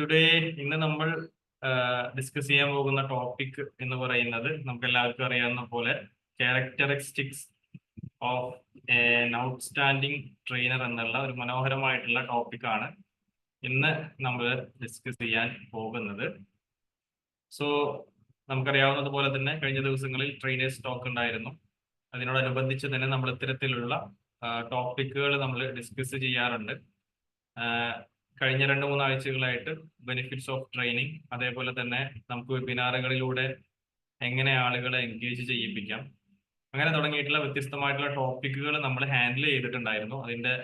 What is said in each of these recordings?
Today ഇന്ന് നമ്മൾ discuss ചെയ്യാൻ പോകുന്ന ടോപ്പിക് എന്ന് പറയുന്നത് നമുക്ക് എല്ലാവർക്കും അറിയാവുന്ന പോലെ characteristics of N outstanding trainer എന്നുള്ള ഒരു മനോഹരമായിട്ടുള്ള ടോപ്പിക്കാണ് ഇന്ന് നമ്മൾ ഡിസ്കസ് ചെയ്യാൻ പോകുന്നത്. സോ നമുക്കറിയാവുന്നത് പോലെ തന്നെ കഴിഞ്ഞ ദിവസങ്ങളിൽ ട്രെയിനേഴ്സ് ടോക്ക് ഉണ്ടായിരുന്നു. അതിനോടനുബന്ധിച്ച് തന്നെ നമ്മൾ ഇത്തരത്തിലുള്ള ടോപ്പിക്കുകൾ നമ്മൾ ഡിസ്കസ് ചെയ്യാറുണ്ട്. കഴിഞ്ഞ 2-3 ആഴ്ചകളായിട്ട് ബെനിഫിറ്റ്സ് ഓഫ് ട്രെയിനിങ്, അതേപോലെ തന്നെ നമുക്ക് വെബിനാറുകളിലൂടെ എങ്ങനെ ആളുകളെ എൻഗേജ് ചെയ്യിപ്പിക്കാം, അങ്ങനെ തുടങ്ങിയിട്ടുള്ള വ്യത്യസ്തമായിട്ടുള്ള ടോപ്പിക്കുകൾ നമ്മൾ ഹാൻഡിൽ ചെയ്തിട്ടുണ്ടായിരുന്നു. അതിൻ്റെ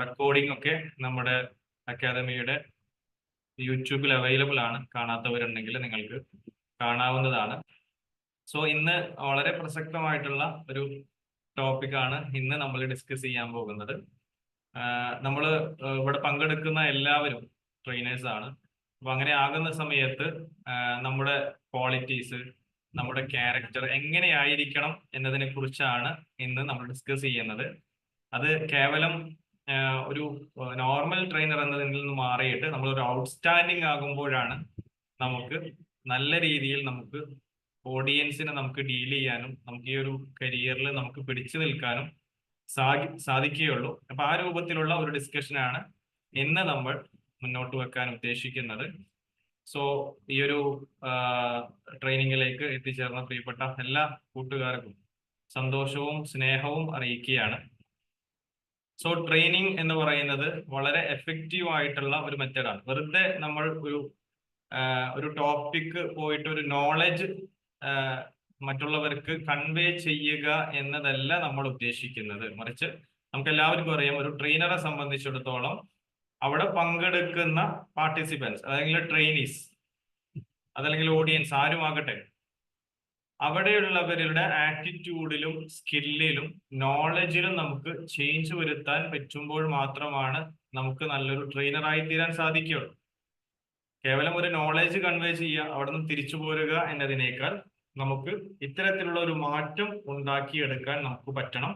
റെക്കോർഡിംഗ് ഒക്കെ നമ്മുടെ അക്കാദമിയുടെ യൂട്യൂബിൽ അവൈലബിൾ ആണ്. കാണാത്തവരുണ്ടെങ്കിൽ നിങ്ങൾക്ക് കാണാവുന്നതാണ്. സോ ഇന്ന് വളരെ പ്രസക്തമായിട്ടുള്ള ഒരു ടോപ്പിക്കാണ് ഇന്ന് നമ്മൾ ഡിസ്കസ് ചെയ്യാൻ പോകുന്നത്. നമ്മൾ ഇവിടെ പങ്കെടുക്കുന്ന എല്ലാവരും ട്രെയിനേഴ്സ് ആണ്. അപ്പൊ അങ്ങനെ ആകുന്ന സമയത്ത് നമ്മുടെ ക്വാളിറ്റീസ്, നമ്മുടെ ക്യാരക്ടർ എങ്ങനെയായിരിക്കണം എന്നതിനെ കുറിച്ചാണ് ഇന്ന് നമ്മൾ ഡിസ്കസ് ചെയ്യുന്നത്. അത് കേവലം ഒരു നോർമൽ ട്രെയിനർ എന്നതിൽ നിന്ന് മാറിയിട്ട് നമ്മളൊരു ഔട്ട്സ്റ്റാൻഡിങ് ആകുമ്പോഴാണ് നമുക്ക് നല്ല രീതിയിൽ നമുക്ക് ഓഡിയൻസിനെ നമുക്ക് ഡീൽ ചെയ്യാനും നമുക്ക് ഈ ഒരു കരിയറിൽ നമുക്ക് പിടിച്ചു നിൽക്കാനും സാധിക്കുകയുള്ളൂ. അപ്പൊ ആ രൂപത്തിലുള്ള ഒരു ഡിസ്കഷനാണ് ഇന്ന് നമ്മൾ മുന്നോട്ട് വെക്കാൻ ഉദ്ദേശിക്കുന്നത്. സോ ഈ ഒരു ട്രെയിനിങ്ങിലേക്ക് എത്തിച്ചേർന്ന പ്രിയപ്പെട്ട എല്ലാ കൂട്ടുകാർക്കും സന്തോഷവും സ്നേഹവും അറിയിക്കുകയാണ്. സോ ട്രെയിനിങ് എന്ന് പറയുന്നത് വളരെ എഫക്റ്റീവ് ആയിട്ടുള്ള ഒരു മെത്തേഡാണ്. വെറുതെ നമ്മൾ ഒരു ടോപ്പിക്ക് പോയിട്ട് ഒരു നോളജ് മറ്റുള്ളവർക്ക് കൺവേ ചെയ്യുക എന്നതല്ല നമ്മൾ ഉദ്ദേശിക്കുന്നത്. മറിച്ച് നമുക്ക് എല്ലാവർക്കും അറിയാം, ഒരു ട്രെയിനറെ സംബന്ധിച്ചിടത്തോളം അവിടെ പങ്കെടുക്കുന്ന പാർട്ടിസിപ്പൻസ്, അല്ലെങ്കിൽ ട്രെയിനീസ്, അതല്ലെങ്കിൽ ഓഡിയൻസ് ആരുമാകട്ടെ, അവിടെയുള്ളവരുടെ ആറ്റിറ്റ്യൂഡിലും സ്കില്ലിലും നോളജിലും നമുക്ക് ചേഞ്ച് വരുത്താൻ പറ്റുമ്പോൾ മാത്രമാണ് നമുക്ക് നല്ലൊരു ട്രെയിനറായി തീരാൻ സാധിക്കുകയുള്ളൂ. കേവലം ഒരു നോളജ് കൺവേ ചെയ്യുക, അവിടെ നിന്ന് തിരിച്ചു പോരുക എന്നതിനേക്കാൾ നമുക്ക് ഇത്തരത്തിലുള്ള ഒരു മാറ്റം ഉണ്ടാക്കിയെടുക്കാൻ നമുക്ക് പറ്റണം.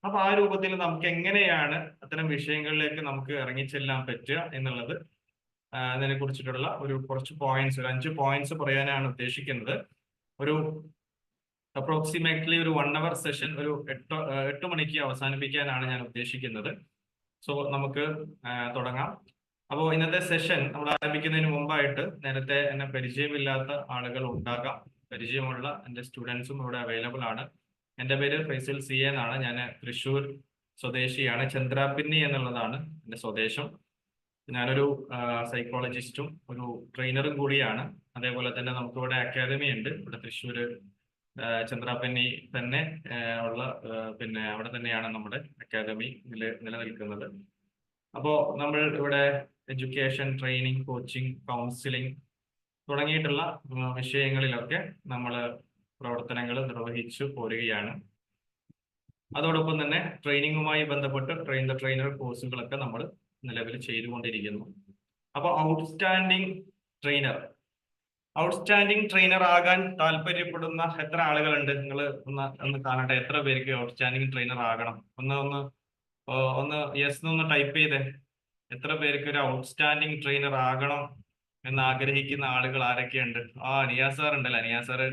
അപ്പൊ ആ രൂപത്തിൽ നമുക്ക് എങ്ങനെയാണ് അത്തരം വിഷയങ്ങളിലേക്ക് നമുക്ക് ഇറങ്ങിച്ചെല്ലാൻ പറ്റുക എന്നുള്ളത് അതിനെ കുറിച്ചിട്ടുള്ള കുറച്ച് പോയിന്റ്സ്, ഒരു 5 പോയിന്റ്സ് പറയാനാണ് ഉദ്ദേശിക്കുന്നത്. ഒരു അപ്രോക്സിമേറ്റ്ലി ഒരു 1 hour സെഷൻ ഒരു 8 മണിക്ക് അവസാനിപ്പിക്കാനാണ് ഞാൻ ഉദ്ദേശിക്കുന്നത്. സോ നമുക്ക് തുടങ്ങാം. അപ്പോൾ ഇന്നത്തെ സെഷൻ നമ്മൾ ആരംഭിക്കുന്നതിന് മുമ്പായിട്ട് നേരത്തെ എന്നെ പരിചയമില്ലാത്ത ആളുകൾ ഉണ്ടാകാം. പരിചയമുള്ള എൻ്റെ സ്റ്റുഡൻസും ഇവിടെ അവൈലബിൾ ആണ്. എൻ്റെ പേര് ഫൈസൽ സി എന്നാണ്. ഞാൻ തൃശ്ശൂർ സ്വദേശിയാണ്. ചന്ദ്രാപിന്നി എന്നുള്ളതാണ് എൻ്റെ സ്വദേശം. ഞാനൊരു സൈക്കോളജിസ്റ്റും ഒരു ട്രെയിനറും കൂടിയാണ്. അതേപോലെ തന്നെ നമുക്കിവിടെ അക്കാദമി ഉണ്ട്. ഇവിടെ തൃശ്ശൂർ ചന്ദ്രാപിന്നി തന്നെ ഉള്ള പിന്നെ അവിടെ തന്നെയാണ് നമ്മുടെ അക്കാദമി നിലനിൽക്കുന്നത്. അപ്പോൾ നമ്മൾ ഇവിടെ എഡ്യൂക്കേഷൻ, ട്രെയിനിങ്, കോച്ചിങ്, കൗൺസിലിംഗ് തുടങ്ങിയിട്ടുള്ള വിഷയങ്ങളിലൊക്കെ നമ്മൾ പ്രവർത്തനങ്ങൾ നിർവഹിച്ചു പോരുകയാണ്. അതോടൊപ്പം തന്നെ ട്രെയിനിങ്ങുമായി ബന്ധപ്പെട്ട് ട്രെയിൻ ദ ട്രെയിനർ കോഴ്സുകളൊക്കെ നമ്മൾ നിലവിൽ ചെയ്തുകൊണ്ടിരിക്കുന്നു. അപ്പോൾ ഔട്ട്സ്റ്റാൻഡിങ് ട്രെയിനർ ആകാൻ താല്പര്യപ്പെടുന്ന എത്ര ആളുകളുണ്ട്? നിങ്ങൾ ഒന്ന് കാണട്ടെ, എത്ര പേർക്ക് ഔട്ട്സ്റ്റാൻഡിങ് ട്രെയിനർ ആകണം? ഒന്ന് യെസ് ഒന്ന് ടൈപ്പ് ചെയ്തേ. എത്ര പേർക്ക് ഒരു ഔട്ട്സ്റ്റാൻഡിങ് ട്രെയിനർ ആകണം എന്ന് ആഗ്രഹിക്കുന്ന ആളുകൾ ആരൊക്കെയുണ്ട്? നിയാസ് സാർ ഉണ്ടല്ലോ. നിയാസ് സാറ്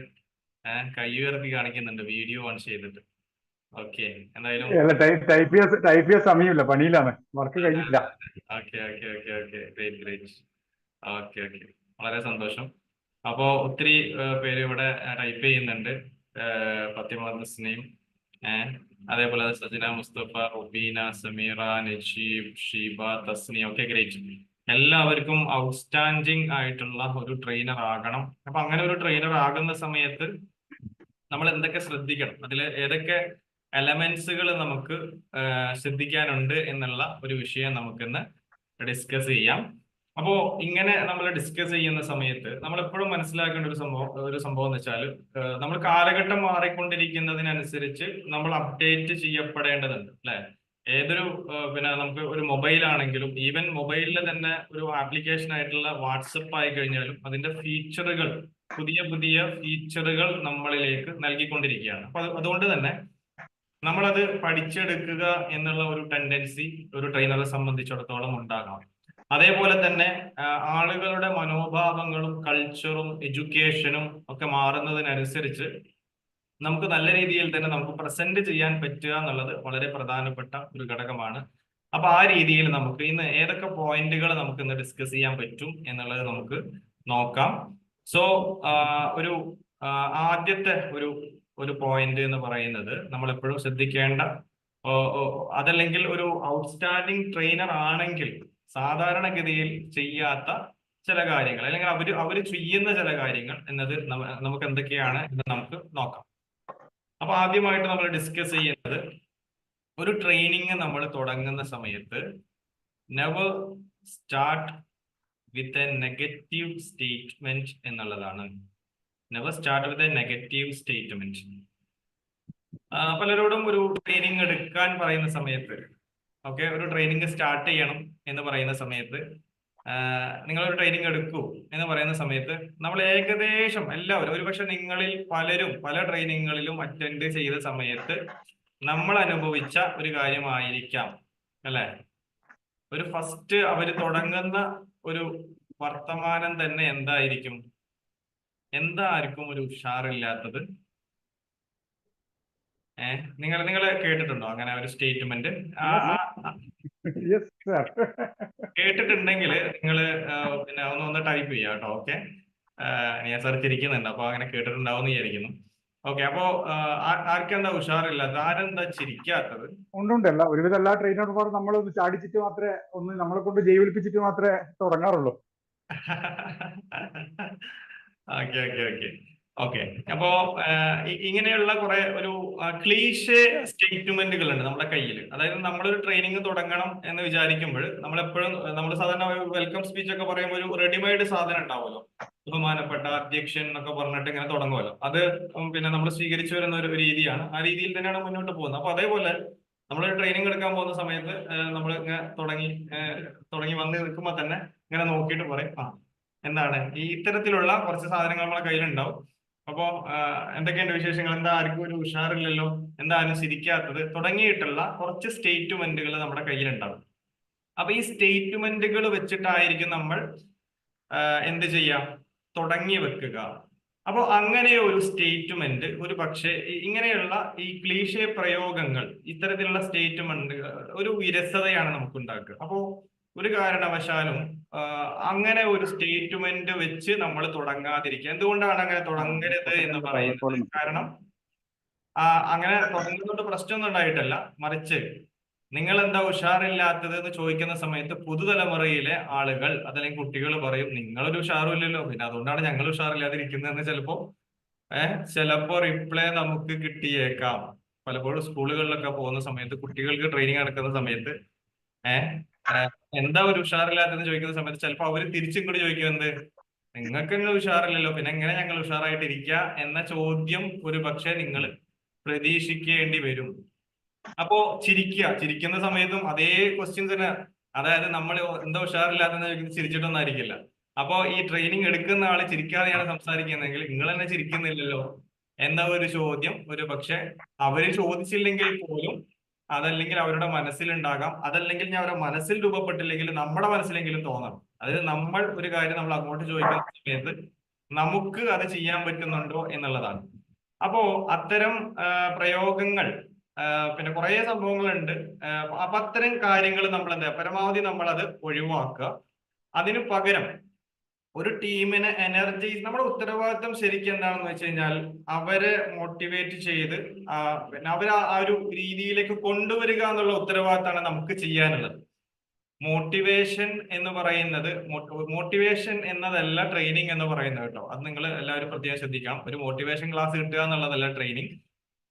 കൈ ഉയർത്തി കാണിക്കുന്നുണ്ട് വീഡിയോ ഓൺ ചെയ്തിട്ട്. ഓക്കെ, എന്തായാലും ടൈപ്പ് ചെയ്യാൻ സമയമില്ല, പണിയിലാണ്, വർക്ക് കഴിഞ്ഞില്ല. Okay, great. ഓക്കെ, വളരെ സന്തോഷം. അപ്പോ ഒത്തിരി പേര് ഇവിടെ ടൈപ്പ് ചെയ്യുന്നുണ്ട്. ഫാത്തിമ തസ്നീം, അതേപോലെ സജന, മുസ്തഫ, റുബീന, സമീറ, നജീബ്, ഷീബ, തസ്നി. Okay, great. എല്ലാവർക്കും ഔട്ട്സ്റ്റാൻഡിങ് ആയിട്ടുള്ള ഒരു ട്രെയിനർ ആകണം. അപ്പൊ അങ്ങനെ ഒരു ട്രെയിനർ ആകുന്ന സമയത്ത് നമ്മൾ എന്തൊക്കെ ശ്രദ്ധിക്കണം, അതിൽ ഏതൊക്കെ എലമെന്റ്സുകൾ നമുക്ക് ശ്രദ്ധിക്കാനുണ്ട് എന്നുള്ള ഒരു വിഷയം നമുക്കിന്ന് ഡിസ്കസ് ചെയ്യാം. അപ്പോ ഇങ്ങനെ നമ്മൾ ഡിസ്കസ് ചെയ്യുന്ന സമയത്ത് നമ്മൾ എപ്പോഴും മനസ്സിലാക്കേണ്ട ഒരു സംഭവം എന്ന് വെച്ചാൽ, നമ്മൾ കാലഘട്ടം മാറിക്കൊണ്ടിരിക്കുന്നതിനനുസരിച്ച് നമ്മൾ അപ്ഡേറ്റ് ചെയ്യപ്പെടേണ്ടതുണ്ട്, അല്ലെ? ഏതൊരു പിന്നെ നമുക്ക് ഒരു മൊബൈൽ ആണെങ്കിലും, ഈവൻ മൊബൈലിൽ തന്നെ ഒരു ആപ്ലിക്കേഷൻ ആയിട്ടുള്ള വാട്സപ്പ് ആയി കഴിഞ്ഞാലും അതിന്റെ പുതിയ ഫീച്ചറുകൾ നമ്മളിലേക്ക് നൽകിക്കൊണ്ടിരിക്കുകയാണ്. അപ്പൊ അതുകൊണ്ട് തന്നെ നമ്മളത് പഠിച്ചെടുക്കുക എന്നുള്ള ഒരു ടെൻഡൻസി ഒരു ട്രെയിനറെ സംബന്ധിച്ചിടത്തോളം ഉണ്ടാകണം. അതേപോലെ തന്നെ ആളുകളുടെ മനോഭാവങ്ങളും കൾച്ചറും എഡ്യൂക്കേഷനും ഒക്കെ മാറുന്നതിനനുസരിച്ച് നമുക്ക് നല്ല രീതിയിൽ തന്നെ നമുക്ക് പ്രസന്റ് ചെയ്യാൻ പറ്റുക എന്നുള്ളത് വളരെ പ്രധാനപ്പെട്ട ഒരു ഘടകമാണ്. അപ്പൊ ആ രീതിയിൽ നമുക്ക് ഇന്ന് ഏതൊക്കെ പോയിന്റുകൾ നമുക്ക് ഇന്ന് ഡിസ്കസ് ചെയ്യാൻ പറ്റും എന്നുള്ളത് നമുക്ക് നോക്കാം. സോ ഒരു ആദ്യത്തെ ഒരു പോയിന്റ് എന്ന് പറയുന്നത് നമ്മൾ എപ്പോഴും ശ്രദ്ധിക്കേണ്ട, അതല്ലെങ്കിൽ ഒരു ഔട്ട്സ്റ്റാൻഡിങ് ട്രെയിനർ ആണെങ്കിൽ സാധാരണഗതിയിൽ ചെയ്യാത്ത ചില കാര്യങ്ങൾ, അല്ലെങ്കിൽ അവര് ചെയ്യുന്ന ചില കാര്യങ്ങൾ എന്നത് നമുക്ക് എന്തൊക്കെയാണ് എന്ന് നമുക്ക് നോക്കാം. അപ്പൊ ആദ്യമായിട്ട് നമ്മൾ ഡിസ്കസ് ചെയ്യുന്നത്, ഒരു ട്രെയിനിങ് നമ്മൾ തുടങ്ങുന്ന സമയത്ത് never start with a negative statement എന്നുള്ളതാണ്. Never start with a negative statement. പലരോടും ഒരു ട്രെയിനിങ് എടുക്കാൻ പറയുന്ന സമയത്ത്, ഓക്കെ, ഒരു ട്രെയിനിങ് സ്റ്റാർട്ട് ചെയ്യണം എന്ന് പറയുന്ന സമയത്ത്, നിങ്ങളൊരു ട്രെയിനിങ് എടുക്കൂ എന്ന് പറയുന്ന സമയത്ത് നമ്മൾ ഏകദേശം എല്ലാവരും, ഒരുപക്ഷെ നിങ്ങളിൽ പലരും പല ട്രെയിനിങ്ങുകളിലും അറ്റൻഡ് ചെയ്ത സമയത്ത് നമ്മൾ അനുഭവിച്ച ഒരു കാര്യമായിരിക്കാം അല്ലെ, ഒരു ഫസ്റ്റ് അവര് തുടങ്ങുന്ന ഒരു വർത്തമാനം തന്നെ എന്തായിരിക്കും? എന്തായിരിക്കും ഒരു ഉഷാറില്ലാത്തത്? നിങ്ങൾ കേട്ടിട്ടുണ്ടോ അങ്ങനെ ഒരു സ്റ്റേറ്റ്മെന്റ്? കേട്ടിട്ടുണ്ടെങ്കിൽ നിങ്ങൾ പിന്നെ ഒന്ന് ടൈപ്പ് ചെയ്യാം കേട്ടോ. ഓക്കെ, ഞാൻ സെർച്ച് ഇരിക്കുന്നുണ്ട്, അപ്പൊ അങ്ങനെ കേട്ടിട്ടുണ്ടാവും എന്ന് വിചാരിക്കുന്നു. ഓക്കെ, അപ്പോ ആർക്കെന്താ ഉഷാറില്ലാത്തത്? ആരെന്താ ചിരിക്കാത്തത്? ഉണ്ടുണ്ട്. ഒരുവിധം എല്ലാ ട്രെയിനർമാരും നമ്മളൊന്ന് ചാടിച്ചിട്ട് മാത്രമേ, ഒന്ന് നമ്മളെ കൊണ്ട് ജൈവിളിപ്പിച്ചിട്ട് മാത്രമേ തുടങ്ങാറുള്ളൂ. ഓക്കെ ഓക്കെ ഓക്കെ ഓക്കെ അപ്പോ ഇങ്ങനെയുള്ള കുറെ ഒരു ക്ലീഷേ സ്റ്റേറ്റ്മെന്റുകൾ ഉണ്ട് നമ്മുടെ കയ്യിൽ. അതായത് നമ്മളൊരു ട്രെയിനിങ് തുടങ്ങണം എന്ന് വിചാരിക്കുമ്പോൾ നമ്മൾ സാധാരണ വെൽക്കം സ്പീച്ച് ഒക്കെ പറയുമ്പോൾ ഒരു റെഡിമെയ്ഡ് സാധനം ഉണ്ടാവുമല്ലോ, ബഹുമാനപ്പെട്ട അധ്യക്ഷൻ എന്നൊക്കെ പറഞ്ഞിട്ട് ഇങ്ങനെ തുടങ്ങുമല്ലോ. അത് പിന്നെ നമ്മൾ സ്വീകരിച്ചു വരുന്ന ഒരു രീതിയാണ്. ആ രീതിയിൽ തന്നെയാണ് മുന്നോട്ട് പോകുന്നത്. അപ്പൊ അതേപോലെ നമ്മളൊരു ട്രെയിനിങ് എടുക്കാൻ പോകുന്ന സമയത്ത് നമ്മൾ ഇങ്ങനെ തുടങ്ങി വന്ന് നിൽക്കുമ്പോൾ തന്നെ ഇങ്ങനെ നോക്കിയിട്ട് പറയും, എന്താണ് ഈ ഇത്തരത്തിലുള്ള കുറച്ച് സാധനങ്ങൾ നമ്മളെ കയ്യിലുണ്ടാവും. അപ്പോ എന്തൊക്കെയുണ്ട് വിശേഷങ്ങൾ, എന്താ ആർക്കും ഒരു ഉഷാറില്ലല്ലോ, എന്താ ആരും ചിരിക്കാത്തത്, തുടങ്ങിയിട്ടുള്ള കുറച്ച് സ്റ്റേറ്റ്മെന്റുകൾ നമ്മുടെ കയ്യിലുണ്ടാവും. അപ്പൊ ഈ സ്റ്റേറ്റ്മെന്റുകൾ വെച്ചിട്ടായിരിക്കും നമ്മൾ എന്ത് ചെയ്യാം, തുടങ്ങി വെക്കുക. അപ്പോൾ അങ്ങനെ ഒരു സ്റ്റേറ്റ്മെന്റ്, ഒരു പക്ഷേ ഇങ്ങനെയുള്ള ഈ ക്ലീഷേ പ്രയോഗങ്ങൾ, ഇത്തരത്തിലുള്ള സ്റ്റേറ്റ്മെന്റുകൾ ഒരു വിരസതയാണ് നമുക്ക് ഉണ്ടാക്കുക. അപ്പോ ഒരു കാരണവശാലും അങ്ങനെ ഒരു സ്റ്റേറ്റ്മെന്റ് വെച്ച് നമ്മൾ തുടങ്ങാതിരിക്കുക. എന്തുകൊണ്ടാണ് അങ്ങനെ തുടങ്ങരുത് എന്ന് പറയുന്നത്? കാരണം അങ്ങനെ തുടങ്ങുന്നതുകൊണ്ട് പ്രശ്നമൊന്നും ഉണ്ടായിട്ടല്ല, മറിച്ച് നിങ്ങൾ എന്താ ഉഷാറില്ലാത്തത് എന്ന് ചോദിക്കുന്ന സമയത്ത് പുതുതലമുറയിലെ ആളുകൾ അതല്ലെങ്കിൽ കുട്ടികൾ പറയും, നിങ്ങളൊരു ഉഷാറും ഇല്ലല്ലോ, പിന്നെ അതുകൊണ്ടാണ് ഞങ്ങൾ ഉഷാറില്ലാതിരിക്കുന്നതെന്ന് ചിലപ്പോ റിപ്ലൈ നമുക്ക് കിട്ടിയേക്കാം. പലപ്പോഴും സ്കൂളുകളിലൊക്കെ പോകുന്ന സമയത്ത് കുട്ടികൾക്ക് ട്രെയിനിങ് നടക്കുന്ന സമയത്ത് എന്താ ഒരു ഉഷാറില്ലാത്തതെന്ന് ചോദിക്കുന്ന സമയത്ത് ചിലപ്പോൾ അവര് തിരിച്ചിങ്ങോട്ട് ചോദിക്കുന്നത്, നിങ്ങൾക്ക് തന്നെ ഉഷാറില്ലല്ലോ, പിന്നെ എങ്ങനെ ഞങ്ങൾ ഉഷാറായിട്ട് ഇരിക്കുക എന്ന ചോദ്യം ഒരു പക്ഷെ നിങ്ങൾ പ്രതീക്ഷിക്കേണ്ടി വരും. അപ്പോ ചിരിക്കുന്ന സമയത്തും അതേ ക്വസ്റ്റ്യൻസ് തന്നെ. അതായത് നമ്മൾ എന്താ ഉഷാറില്ലാതെന്ന് ചോദിക്കുന്നത് ചിരിച്ചിട്ടൊന്നും ആയിരിക്കില്ല. അപ്പോ ഈ ട്രെയിനിങ് എടുക്കുന്ന ആള് ചിരിക്കാതെയാണ് സംസാരിക്കുന്നതെങ്കിൽ നിങ്ങൾ തന്നെ ചിരിക്കുന്നില്ലല്ലോ എന്ന ഒരു ചോദ്യം ഒരു പക്ഷെ അവര് ചോദിച്ചില്ലെങ്കിൽ പോലും, അതല്ലെങ്കിൽ അവരുടെ മനസ്സിലുണ്ടാകാം, അതല്ലെങ്കിൽ ഞാൻ അവരുടെ മനസ്സിൽ രൂപപ്പെട്ടില്ലെങ്കിൽ നമ്മുടെ മനസ്സിലെങ്കിലും തോന്നണം. അതായത് നമ്മൾ ഒരു കാര്യം നമ്മൾ അങ്ങോട്ട് ചോദിക്കുന്ന സമയത്ത് നമുക്ക് അത് ചെയ്യാൻ പറ്റുന്നുണ്ടോ എന്നുള്ളതാണ്. അപ്പോ അത്തരം പ്രയോഗങ്ങൾ, പിന്നെ കുറെ സംഭവങ്ങളുണ്ട്. അപ്പൊ അത്തരം കാര്യങ്ങൾ നമ്മൾ പരമാവധി നമ്മൾ അത് ഒഴിവാക്കുക. അതിനു പകരം ഒരു ടീമിനെ നമ്മുടെ ഉത്തരവാദിത്വം ശരിക്കും എന്താണെന്ന് വെച്ച് കഴിഞ്ഞാൽ അവരെ മോട്ടിവേറ്റ് ചെയ്ത് പിന്നെ അവരെ ആ ഒരു രീതിയിലേക്ക് കൊണ്ടുവരിക എന്നുള്ള ഉത്തരവാദിത്തമാണ് നമുക്ക് ചെയ്യാനുള്ളത്. മോട്ടിവേഷൻ എന്നതല്ല ട്രെയിനിങ് എന്ന് പറയുന്നത് കേട്ടോ. അത് നിങ്ങൾ എല്ലാവരും പ്രത്യേകം ശ്രദ്ധിക്കണം. ഒരു മോട്ടിവേഷൻ ക്ലാസ് കിട്ടുക എന്നുള്ളതല്ല ട്രെയിനിങ്.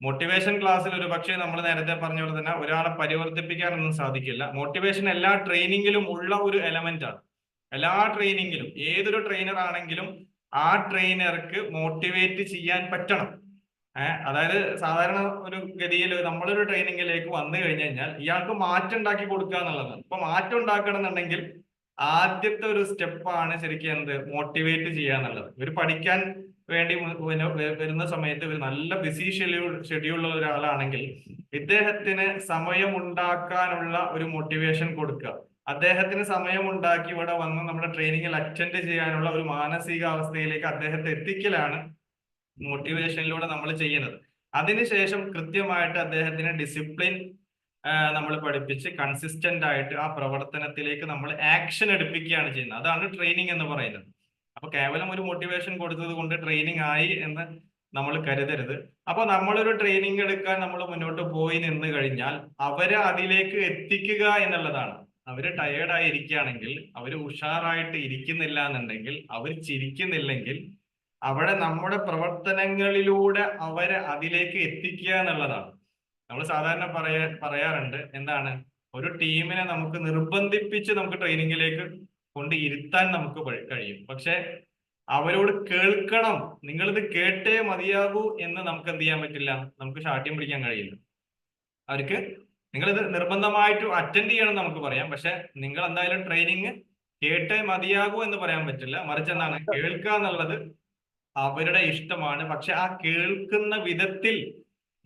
മോട്ടിവേഷൻ ക്ലാസ്സിൽ ഒരു പക്ഷേ നമ്മൾ നേരത്തെ പറഞ്ഞ പോലെ തന്നെ ഒരാളെ പരിവർത്തിപ്പിക്കാനൊന്നും സാധിക്കില്ല. മോട്ടിവേഷൻ എല്ലാ ട്രെയിനിങ്ങിലും ഉള്ള ഒരു എലമെന്റ് ആണ്. എല്ലാ ട്രെയിനിങ്ങിലും ഏതൊരു ട്രെയിനർ ആണെങ്കിലും ആ ട്രെയിനർക്ക് മോട്ടിവേറ്റ് ചെയ്യാൻ പറ്റണം. അതായത് സാധാരണ ഒരു ഗതിയിൽ നമ്മളൊരു ട്രെയിനിങ്ങിലേക്ക് വന്നു കഴിഞ്ഞു കഴിഞ്ഞാൽ ഇയാൾക്ക് മാറ്റം ഉണ്ടാക്കി കൊടുക്കുക എന്നുള്ളതാണ്. ഇപ്പൊ മാറ്റം ഉണ്ടാക്കണം എന്നുണ്ടെങ്കിൽ ആദ്യത്തെ ഒരു സ്റ്റെപ്പാണ് ശരിക്കും മോട്ടിവേറ്റ് ചെയ്യുക എന്നുള്ളത്. ഇവർ പഠിക്കാൻ വേണ്ടി വരുന്ന സമയത്ത് ഒരു നല്ല ബിസി ഷെഡ്യൂളുള്ള ഒരാളാണെങ്കിൽ ഇദ്ദേഹത്തിന് സമയം ഉണ്ടാക്കാനുള്ള ഒരു മോട്ടിവേഷൻ കൊടുക്കുക. അദ്ദേഹത്തിന് സമയമുണ്ടാക്കി ഇവിടെ വന്ന് നമ്മുടെ ട്രെയിനിങ്ങിൽ അറ്റൻഡ് ചെയ്യാനുള്ള ഒരു മാനസികാവസ്ഥയിലേക്ക് അദ്ദേഹത്തെ എത്തിക്കലാണ് മോട്ടിവേഷനിലൂടെ നമ്മൾ ചെയ്യുന്നത്. അതിനുശേഷം കൃത്യമായിട്ട് അദ്ദേഹത്തിന് ഡിസിപ്ലിൻ നമ്മൾ പഠിപ്പിച്ച് കൺസിസ്റ്റന്റ് ആയിട്ട് ആ പ്രവർത്തനത്തിലേക്ക് നമ്മൾ ആക്ഷൻ എടുപ്പിക്കുകയാണ് ചെയ്യുന്നത്. അതാണ് ട്രെയിനിങ് എന്ന് പറയുന്നത്. അപ്പൊ കേവലം ഒരു മോട്ടിവേഷൻ കൊടുത്തത് കൊണ്ട് ട്രെയിനിങ് ആയി എന്ന് നമ്മൾ കരുതരുത്. അപ്പൊ നമ്മളൊരു ട്രെയിനിങ് എടുക്കാൻ നമ്മൾ മുന്നോട്ട് പോയി നിന്ന് കഴിഞ്ഞാൽ അവരെ അതിലേക്ക് എത്തിക്കുക എന്നുള്ളതാണ്. അവര് ടയേർഡായി ഇരിക്കുകയാണെങ്കിൽ, അവര് ഉഷാറായിട്ട് ഇരിക്കുന്നില്ല എന്നുണ്ടെങ്കിൽ, അവർ ചിരിക്കുന്നില്ലെങ്കിൽ അവിടെ നമ്മുടെ പ്രവർത്തനങ്ങളിലൂടെ അവരെ അതിലേക്ക് എത്തിക്കുക എന്നുള്ളതാണ്. നമ്മൾ സാധാരണ പറയാറുണ്ട് എന്താണ്, ഒരു ടീമിനെ നമുക്ക് നിർബന്ധിപ്പിച്ച് നമുക്ക് ട്രെയിനിങ്ങിലേക്ക് കൊണ്ട് ഇരുത്താൻ നമുക്ക് കഴിയും. പക്ഷെ അവരോട് കേൾക്കണം, നിങ്ങളിത് കേട്ടേ മതിയാകൂ എന്ന് നമുക്ക് എന്ത് ചെയ്യാൻ പറ്റില്ല, നമുക്ക് ശാഠ്യം പിടിക്കാൻ കഴിയില്ല. അവർക്ക് നിങ്ങളിത് നിർബന്ധമായിട്ട് അറ്റൻഡ് ചെയ്യണം നമുക്ക് പറയാം, പക്ഷെ നിങ്ങൾ എന്തായാലും ട്രെയിനിങ് കേട്ടേ മതിയാകൂ എന്ന് പറയാൻ പറ്റില്ല. മറിച്ച് എന്താണ്, കേൾക്കുക എന്നുള്ളത് അവരുടെ ഇഷ്ടമാണ്. പക്ഷെ ആ കേൾക്കുന്ന വിധത്തിൽ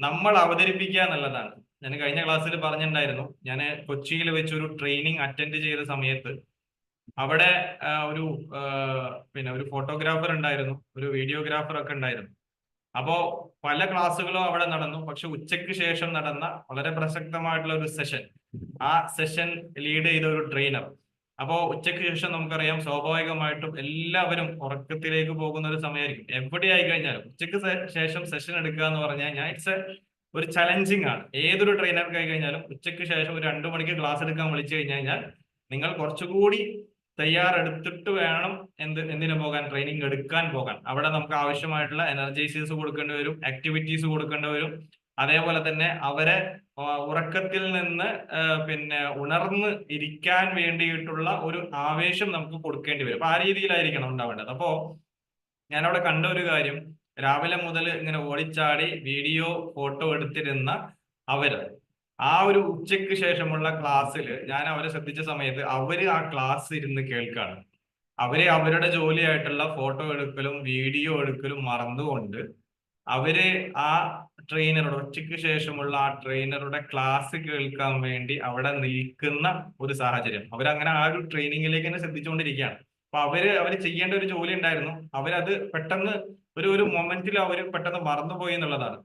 നമ്മൾ അവതരിപ്പിക്കുക എന്നുള്ളതാണ്. ഞാൻ കഴിഞ്ഞ ക്ലാസ്സിൽ പറഞ്ഞിട്ടുണ്ടായിരുന്നു, ഞാൻ കൊച്ചിയിൽ വെച്ചൊരു ട്രെയിനിങ് അറ്റൻഡ് ചെയ്ത സമയത്ത് അവിടെ ഒരു ഫോട്ടോഗ്രാഫർ ഉണ്ടായിരുന്നു, ഒരു വീഡിയോഗ്രാഫർ ഒക്കെ ഉണ്ടായിരുന്നു. അപ്പോ പല ക്ലാസ്സുകളും അവിടെ നടന്നു. പക്ഷെ ഉച്ചയ്ക്ക് ശേഷം നടന്ന വളരെ പ്രസക്തമായിട്ടുള്ള ഒരു സെഷൻ, ആ സെഷൻ ലീഡ് ചെയ്ത ഒരു ട്രെയിനർ. അപ്പോ ഉച്ചയ്ക്ക് ശേഷം നമുക്കറിയാം സ്വാഭാവികമായിട്ടും എല്ലാവരും ഉറക്കത്തിലേക്ക് പോകുന്ന ഒരു സമയമായിരിക്കും. എവിടെ ആയി കഴിഞ്ഞാലും ഉച്ചയ്ക്ക് ശേഷം സെഷൻ എടുക്കുക എന്ന് പറഞ്ഞു കഴിഞ്ഞാൽ ഇറ്റ്സ് ഒരു ചലഞ്ചിങ് ആണ്. ഏതൊരു ട്രെയിനർക്ക് ആയി കഴിഞ്ഞാലും ഉച്ചയ്ക്ക് ശേഷം ഒരു 2 മണിക്ക് ക്ലാസ് എടുക്കാൻ വിളിച്ചു കഴിഞ്ഞാൽ നിങ്ങൾ കുറച്ചുകൂടി തയ്യാറെടുത്തിട്ട് വേണം എന്തിനു പോകാൻ, ട്രെയിനിങ് എടുക്കാൻ പോകാൻ. അവിടെ നമുക്ക് ആവശ്യമായിട്ടുള്ള എനർജൈസേഴ്സ് കൊടുക്കേണ്ടി വരും, ആക്ടിവിറ്റീസ് കൊടുക്കേണ്ടി വരും. അതേപോലെ തന്നെ അവരെ ഉറക്കത്തിൽ നിന്ന് ഉണർന്ന് ഇരിക്കാൻ വേണ്ടിയിട്ടുള്ള ഒരു ആവേശം നമുക്ക് കൊടുക്കേണ്ടി വരും. അപ്പൊ ആ രീതിയിലായിരിക്കണം ഉണ്ടാവേണ്ടത്. അപ്പോ ഞാനവിടെ കണ്ട ഒരു കാര്യം, രാവിലെ മുതൽ ഇങ്ങനെ ഓടിച്ചാടി വീഡിയോ ഫോട്ടോ എടുത്തിരുന്ന അവര് ആ ഒരു ഉച്ചയ്ക്ക് ശേഷമുള്ള ക്ലാസ്സിൽ ഞാൻ അവരെ ശ്രദ്ധിച്ച സമയത്ത് അവര് ആ ക്ലാസ് ഇരുന്ന് കേൾക്കാണ്. അവര് അവരുടെ ജോലിയായിട്ടുള്ള ഫോട്ടോ എടുക്കലും വീഡിയോ എടുക്കലും മറന്നുകൊണ്ട് അവര് ആ ട്രെയിനറുടെ ഉച്ചയ്ക്ക് ശേഷമുള്ള ആ ട്രെയിനറുടെ ക്ലാസ് കേൾക്കാൻ വേണ്ടി അവിടെ നിൽക്കുന്ന ഒരു സാഹചര്യം. അവരങ്ങനെ ആ ഒരു ട്രെയിനിങ്ങിലേക്ക് തന്നെ ശ്രദ്ധിച്ചുകൊണ്ടിരിക്കുകയാണ്. അപ്പൊ അവര് ചെയ്യേണ്ട ഒരു ജോലി ഉണ്ടായിരുന്നു, അവരത് പെട്ടെന്ന് ഒരു മൊമെന്റിൽ അവർ പെട്ടെന്ന് മറന്നുപോയി എന്നുള്ളതാണ്.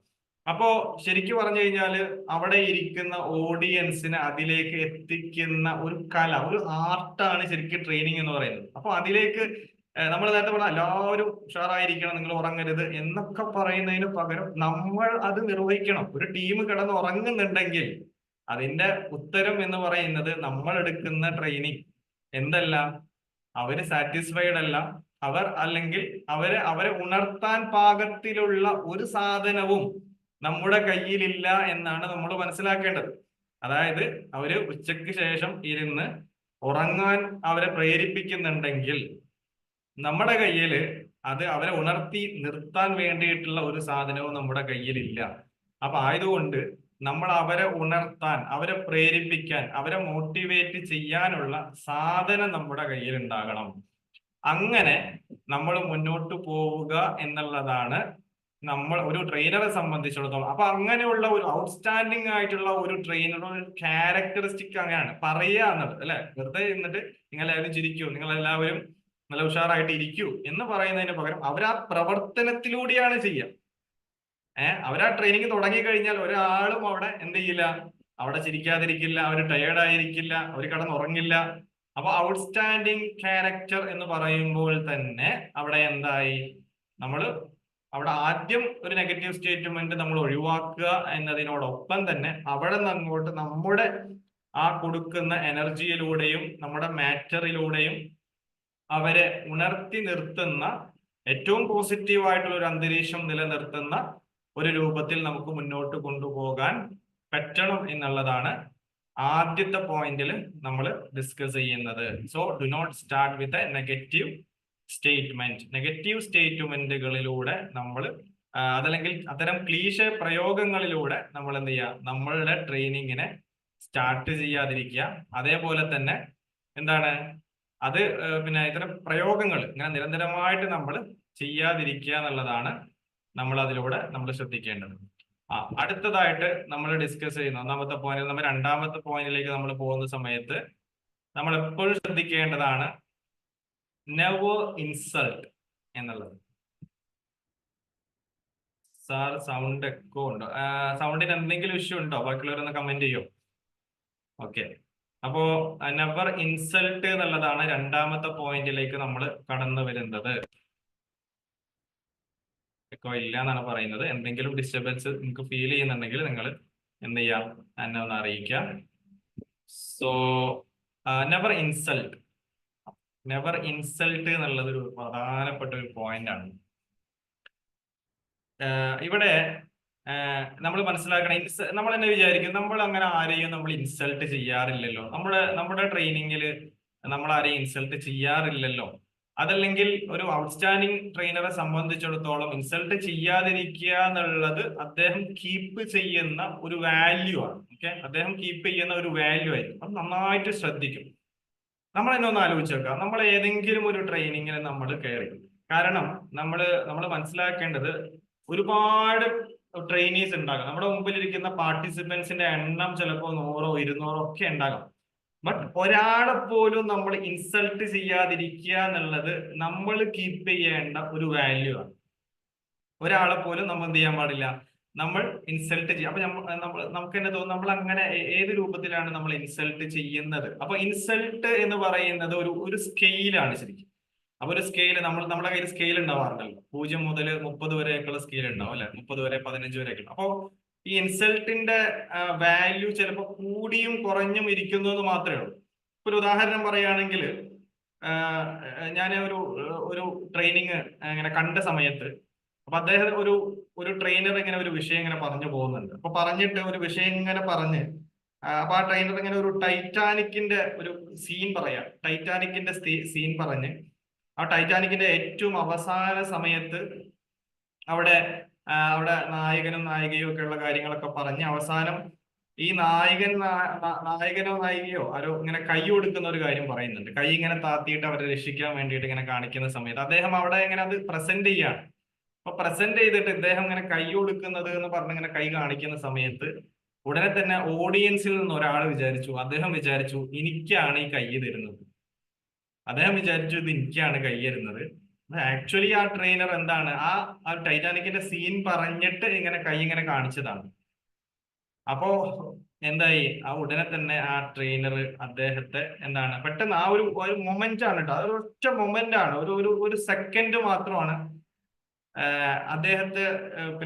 അപ്പോ ശരിക്കും പറഞ്ഞു കഴിഞ്ഞാല് അവിടെ ഇരിക്കുന്ന ഓഡിയൻസിനെ അതിലേക്ക് എത്തിക്കുന്ന ഒരു കല, ഒരു ആർട്ടാണ് ശരിക്കും ട്രെയിനിങ് എന്ന് പറയുന്നത്. അപ്പൊ അതിലേക്ക് നമ്മൾ നേരത്തെ പറഞ്ഞ എല്ലാവരും ഉഷാറായിരിക്കണം, നിങ്ങൾ ഉറങ്ങരുത് എന്നൊക്കെ പറയുന്നതിന് പകരം നമ്മൾ അത് നിർവഹിക്കണം. ഒരു ടീം കിടന്ന് ഉറങ്ങുന്നുണ്ടെങ്കിൽ അതിന്റെ ഉത്തരം എന്ന് പറയുന്നത് നമ്മൾ എടുക്കുന്ന ട്രെയിനിങ് എന്തല്ല, അവര് സാറ്റിസ്ഫൈഡ് അല്ല, അല്ലെങ്കിൽ അവരെ ഉണർത്താൻ പാകത്തിലുള്ള ഒരു സാധനവും നമ്മുടെ കയ്യിലില്ല എന്നാണ് നമ്മൾ മനസ്സിലാക്കേണ്ടത്. അതായത് അവര് ഉച്ചയ്ക്ക് ശേഷം ഇരുന്ന് ഉറങ്ങാൻ അവരെ പ്രേരിപ്പിക്കുന്നുണ്ടെങ്കിൽ നമ്മുടെ കയ്യില് അത് അവരെ ഉണർത്തി നിർത്താൻ വേണ്ടിയിട്ടുള്ള ഒരു സാധനവും നമ്മുടെ കയ്യിലില്ല. അപ്പൊ ആയതുകൊണ്ട് നമ്മൾ അവരെ ഉണർത്താൻ, അവരെ പ്രേരിപ്പിക്കാൻ, അവരെ മോട്ടിവേറ്റ് ചെയ്യാനുള്ള സാധനം നമ്മുടെ കയ്യിൽ ഉണ്ടാകണം. അങ്ങനെ നമ്മൾ മുന്നോട്ട് പോവുക എന്നുള്ളതാണ് നമ്മൾ ഒരു ട്രെയിനറെ സംബന്ധിച്ചിടത്തോളം. അപ്പൊ അങ്ങനെയുള്ള ഒരു ഔട്ട്സ്റ്റാൻഡിങ് ആയിട്ടുള്ള ഒരു ട്രെയിനറുടെ ക്യാരക്ടറിസ്റ്റിക് അങ്ങനെയാണ് പറയുക എന്നത്, അല്ലെ? വെറുതെ ഇരുന്നിട്ട് നിങ്ങളെല്ലാവരും ചിരിക്കൂ, നിങ്ങളെല്ലാവരും നല്ല ഉഷാറായിട്ട് ഇരിക്കൂ എന്ന് പറയുന്നതിന് പകരം അവരാ പ്രവർത്തനത്തിലൂടെയാണ് ചെയ്യുക. അവരാ ട്രെയിനിങ് തുടങ്ങി കഴിഞ്ഞാൽ ഒരാളും അവിടെ എന്ത് ചെയ്യില്ല, അവിടെ ചിരിക്കാതിരിക്കില്ല, അവർ ടയേർഡ് ആയിരിക്കില്ല, അവർ കിടന്നുറങ്ങില്ല. അപ്പൊ ഔട്ട്സ്റ്റാൻഡിങ് ക്യാരക്ടർ എന്ന് പറയുമ്പോൾ തന്നെ അവിടെ എന്തായി, അവിടെ ആദ്യം ഒരു നെഗറ്റീവ് സ്റ്റേറ്റ്മെന്റ് നമ്മൾ ഒഴിവാക്കുക എന്നതിനോടൊപ്പം തന്നെ അവിടെ നിന്ന് അങ്ങോട്ട് നമ്മുടെ ആ കൊടുക്കുന്ന എനർജിയിലൂടെയും നമ്മുടെ മാറ്ററിലൂടെയും അവരെ ഉണർത്തി നിർത്തുന്ന, ഏറ്റവും പോസിറ്റീവ് ആയിട്ടുള്ള ഒരു അന്തരീക്ഷം നിലനിർത്തുന്ന ഒരു രൂപത്തിൽ നമുക്ക് മുന്നോട്ട് കൊണ്ടുപോകാൻ പറ്റണം എന്നുള്ളതാണ് ആദ്യത്തെ പോയിന്റിൽ നമ്മൾ ഡിസ്കസ് ചെയ്യുന്നത്. So do not start with a negative statement. Negative സ്റ്റേറ്റ്മെന്റുകളിലൂടെ നമ്മൾ അതല്ലെങ്കിൽ അത്തരം ക്ലീശ പ്രയോഗങ്ങളിലൂടെ നമ്മൾ എന്ത് ചെയ്യുക, നമ്മളുടെ ട്രെയിനിങ്ങിനെ സ്റ്റാർട്ട് ചെയ്യാതിരിക്കുക. അതേപോലെ തന്നെ എന്താണ് അത് ഇത്തരം പ്രയോഗങ്ങൾ ഇങ്ങനെ നിരന്തരമായിട്ട് നമ്മൾ ചെയ്യാതിരിക്കുക എന്നുള്ളതാണ് നമ്മൾ അതിലൂടെ നമ്മൾ ശ്രദ്ധിക്കേണ്ടത്. അടുത്തതായിട്ട് നമ്മൾ ഡിസ്കസ് ചെയ്യുന്ന ഒന്നാമത്തെ പോയിന്റ്, നമ്മൾ രണ്ടാമത്തെ പോയിന്റിലേക്ക് നമ്മൾ പോകുന്ന സമയത്ത് നമ്മൾ എപ്പോഴും ശ്രദ്ധിക്കേണ്ടതാണ് നെവർ ഇൻസൾട്ട് എന്നുള്ളത്. സാർ സൗണ്ട് എക്കോ ഉണ്ടോ? സൗണ്ടിന് എന്തെങ്കിലും ഇഷ്യൂ ഉണ്ടോ? ബാക്കിയുള്ളവരൊന്ന് കമന്റ് ചെയ്യോ? ഓക്കെ. അപ്പോ നെവർ ഇൻസൾട്ട് എന്നുള്ളതാണ് രണ്ടാമത്തെ പോയിന്റിലേക്ക് നമ്മൾ കടന്നു വരുന്നത്. എക്കോ ഇല്ല എന്നാണ് പറയുന്നത്. എന്തെങ്കിലും ഡിസ്റ്റർബൻസ് നിങ്ങൾക്ക് ഫീൽ ചെയ്യുന്നുണ്ടെങ്കിൽ നിങ്ങൾ എന്ത് ചെയ്യാം, എന്നെ ഒന്ന് അറിയിക്കാം. സോ നെവർ ഇൻസൾട്ട് എന്നുള്ളത് ഒരു പ്രധാനപ്പെട്ട ഒരു പോയിന്റ് ആണ്. ഇവിടെ നമ്മൾ മനസ്സിലാക്കണം, നമ്മൾ തന്നെ വിചാരിക്കും നമ്മൾ അങ്ങനെ ആരെയും നമ്മൾ ഇൻസൾട്ട് ചെയ്യാറില്ലല്ലോ, നമ്മുടെ ട്രെയിനിങ്ങിൽ നമ്മൾ ആരെയും ഇൻസൾട്ട് ചെയ്യാറില്ലല്ലോ. അതല്ലെങ്കിൽ ഒരു ഔട്ട്സ്റ്റാൻഡിങ് ട്രെയിനറെ സംബന്ധിച്ചിടത്തോളം ഇൻസൾട്ട് ചെയ്യാതിരിക്കുക എന്നുള്ളത് അദ്ദേഹം കീപ്പ് ചെയ്യുന്ന ഒരു വാല്യൂ ആണ്. ഓക്കെ, അദ്ദേഹം കീപ്പ് ചെയ്യുന്ന ഒരു വാല്യൂ ആയിരിക്കും. അത് നന്നായിട്ട് ശ്രദ്ധിക്കും. നമ്മൾ തന്നെ ഒന്ന് ആലോചിച്ച് നോക്കാം, നമ്മൾ ഏതെങ്കിലും ഒരു ട്രെയിനിങ്ങിന് നമ്മൾ കയറി. കാരണം നമ്മൾ മനസ്സിലാക്കേണ്ടത് ഒരുപാട് ട്രെയിനീസ് ഉണ്ടാകാം. നമ്മുടെ മുമ്പിലിരിക്കുന്ന പാർട്ടിസിപ്പൻസിന്റെ എണ്ണം ചിലപ്പോൾ 100 200 ഒക്കെ ഉണ്ടാകാം. ബട്ട് ഒരാളെ പോലും നമ്മൾ ഇൻസൾട്ട് ചെയ്യാതിരിക്കുക എന്നുള്ളത് നമ്മൾ കീപ്പ് ചെയ്യേണ്ട ഒരു വാല്യൂ ആണ്. ഒരാളെ പോലും നമ്മൾ എന്ത് ചെയ്യാൻ പാടില്ല, നമ്മൾ ഇൻസൾട്ട് ചെയ്യാം. അപ്പൊ നമുക്ക് തന്നെ തോന്നും നമ്മൾ അങ്ങനെ ഏത് രൂപത്തിലാണ് നമ്മൾ ഇൻസൾട്ട് ചെയ്യുന്നത്. അപ്പൊ ഇൻസൾട്ട് എന്ന് പറയുന്നത് ഒരു സ്കെയിലാണ് ശരിക്കും. അപ്പൊ ഒരു സ്കെയിൽ നമ്മുടെ കയ്യിൽ സ്കെയിൽ ഉണ്ടാവാറുണ്ടല്ലോ, 0 മുതൽ 30 വരെയൊക്കെയുള്ള സ്കെയിൽ ഉണ്ടാവും അല്ലെ, 30 വരെ 15 വരെയൊക്കെ. അപ്പോ ഈ ഇൻസൾട്ടിന്റെ വാല്യൂ ചിലപ്പോൾ കൂടിയും കുറഞ്ഞും ഇരിക്കുന്നു എന്ന് മാത്രമേ ഉള്ളൂ. ഒരു ഉദാഹരണം പറയുകയാണെങ്കിൽ, ഞാൻ ഒരു ട്രെയിനിങ് ഇങ്ങനെ കണ്ട സമയത്ത്, അപ്പൊ അദ്ദേഹം ഒരു ട്രെയിനർ ഇങ്ങനെ ഒരു വിഷയം ഇങ്ങനെ പറഞ്ഞു പോകുന്നുണ്ട്. അപ്പൊ പറഞ്ഞിട്ട് ഒരു വിഷയം ഇങ്ങനെ പറഞ്ഞ്, അപ്പൊ ആ ട്രെയിനർ ഇങ്ങനെ ഒരു ടൈറ്റാനിക്കിന്റെ ഒരു സീൻ പറയാം, ടൈറ്റാനിക്കിന്റെ സീൻ പറഞ്ഞ് ആ ടൈറ്റാനിക്കിന്റെ ഏറ്റവും അവസാന സമയത്ത് അവിടെ നായകനും നായികയും ഒക്കെ ഉള്ള കാര്യങ്ങളൊക്കെ പറഞ്ഞ് അവസാനം ഈ നായകനോ നായികയോ ആരോ ഇങ്ങനെ കൈ കൊടുക്കുന്ന ഒരു കാര്യം പറയുന്നുണ്ട്. കൈ ഇങ്ങനെ താത്തിയിട്ട് അവരെ രക്ഷിക്കാൻ വേണ്ടിയിട്ട് ഇങ്ങനെ കാണിക്കുന്ന സമയത്ത് അദ്ദേഹം അവിടെ ഇങ്ങനെ അത് പ്രസന്റ് ചെയ്യാണ്. അപ്പൊ പ്രസന്റ് ചെയ്തിട്ട് ഇദ്ദേഹം ഇങ്ങനെ കൈ കൊടുക്കുന്നത് എന്ന് പറഞ്ഞ് ഇങ്ങനെ കൈ കാണിക്കുന്ന സമയത്ത് ഉടനെ തന്നെ ഓഡിയൻസിൽ നിന്ന് ഒരാൾ അദ്ദേഹം വിചാരിച്ചു എനിക്കാണ് ഈ കൈ തരുന്നത്. അദ്ദേഹം വിചാരിച്ചു ഇത് എനിക്കാണ് കൈ തരുന്നത്. ആക്ച്വലി ആ ട്രെയിനർ എന്താണ്, ആ ടൈറ്റാനിക്കിന്റെ സീൻ പറഞ്ഞിട്ട് ഇങ്ങനെ കൈ ഇങ്ങനെ കാണിച്ചതാണ്. അപ്പോ എന്തായി, ആ ഉടനെ തന്നെ ആ ട്രെയിനർ അദ്ദേഹത്തെ എന്താണ് പെട്ടെന്ന് ആ ഒരു മൊമെന്റ് ആണ് കേട്ടോ, അതൊരു ഒറ്റ മൊമെന്റ് ആണ്, ഒരു സെക്കൻഡ് മാത്രമാണ്.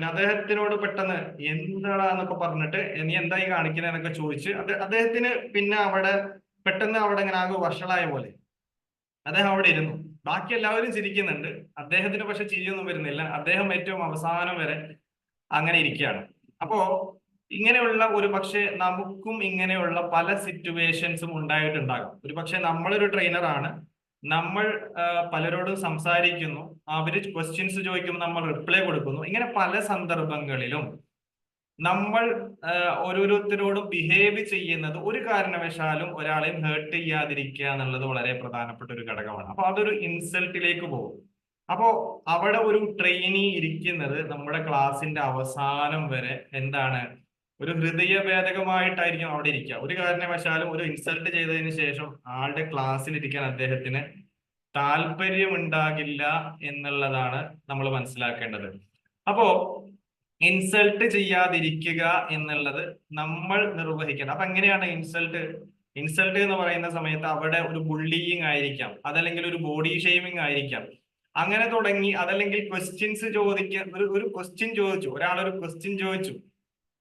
അദ്ദേഹത്തിനോട് പെട്ടെന്ന് എന്താണെന്നൊക്കെ പറഞ്ഞിട്ട് നീ എന്തായി കാണിക്കുന്നതെന്നൊക്കെ ചോദിച്ച് അദ്ദേഹത്തിന് പിന്നെ പെട്ടെന്ന് അവിടെ ഇങ്ങനെ ആകെ വഷളായ പോലെ അദ്ദേഹം അവിടെ ഇരുന്നു. ബാക്കി എല്ലാവരും ചിരിക്കുന്നുണ്ട്, അദ്ദേഹത്തിന് പക്ഷെ ചിരിയൊന്നും വരുന്നില്ല. അദ്ദേഹം ഏറ്റവും അവസാനം വരെ അങ്ങനെ ഇരിക്കുകയാണ്. അപ്പോ ഇങ്ങനെയുള്ള ഒരു പക്ഷെ നമുക്കും ഇങ്ങനെയുള്ള പല സിറ്റുവേഷൻസും ഉണ്ടായിട്ടുണ്ടാകും. ഒരു പക്ഷെ നമ്മളൊരു ട്രെയിനറാണ്, നമ്മൾ പലരോടും സംസാരിക്കുന്നു, അവര് ക്വസ്റ്റ്യൻസ് ചോദിക്കുമ്പോൾ നമ്മൾ റിപ്ലൈ കൊടുക്കുന്നു. ഇങ്ങനെ പല സന്ദർഭങ്ങളിലും നമ്മൾ ഓരോരുത്തരോടും ബിഹേവ് ചെയ്യുന്നത് ഒരു കാരണവശാലും ഒരാളെയും ഹേർട്ട് ചെയ്യാതിരിക്കുക എന്നുള്ളത് വളരെ പ്രധാനപ്പെട്ട ഒരു ഘടകമാണ്. അപ്പൊ അതൊരു ഇൻസൾട്ടിലേക്ക് പോകും. അപ്പോ അവിടെ ഒരു ട്രെയിനി ഇരിക്കുന്നത് നമ്മുടെ ക്ലാസിന്റെ അവസാനം വരെ എന്താണ്, ഒരു ഹൃദയഭേദകമായിട്ടായിരിക്കും അവിടെ ഇരിക്കുക. ഒരു കാരണവശാലും ഒരു ഇൻസൾട്ട് ചെയ്തതിന് ശേഷം ആളുടെ ക്ലാസ്സിൽ ഇരിക്കാൻ അദ്ദേഹത്തിന് താല്പര്യമുണ്ടാകില്ല എന്നുള്ളതാണ് നമ്മൾ മനസ്സിലാക്കേണ്ടത്. അപ്പോ ഇൻസൾട്ട് ചെയ്യാതിരിക്കുക എന്നുള്ളത് നമ്മൾ നിർവഹിക്കണം. അപ്പൊ എങ്ങനെയാണ് ഇൻസൾട്ട് എന്ന് പറയുന്ന സമയത്ത് അവിടെ ഒരു ബുള്ളിയിങ് ആയിരിക്കാം, അതല്ലെങ്കിൽ ഒരു ബോഡി ഷെയ്മിങ് ആയിരിക്കാം, അങ്ങനെ തുടങ്ങി. അതല്ലെങ്കിൽ ക്വസ്റ്റ്യൻസ് ഒരു ക്വസ്റ്റ്യൻ ചോദിച്ചു, ഒരാളൊരു ക്വസ്റ്റ്യൻ ചോദിച്ചു,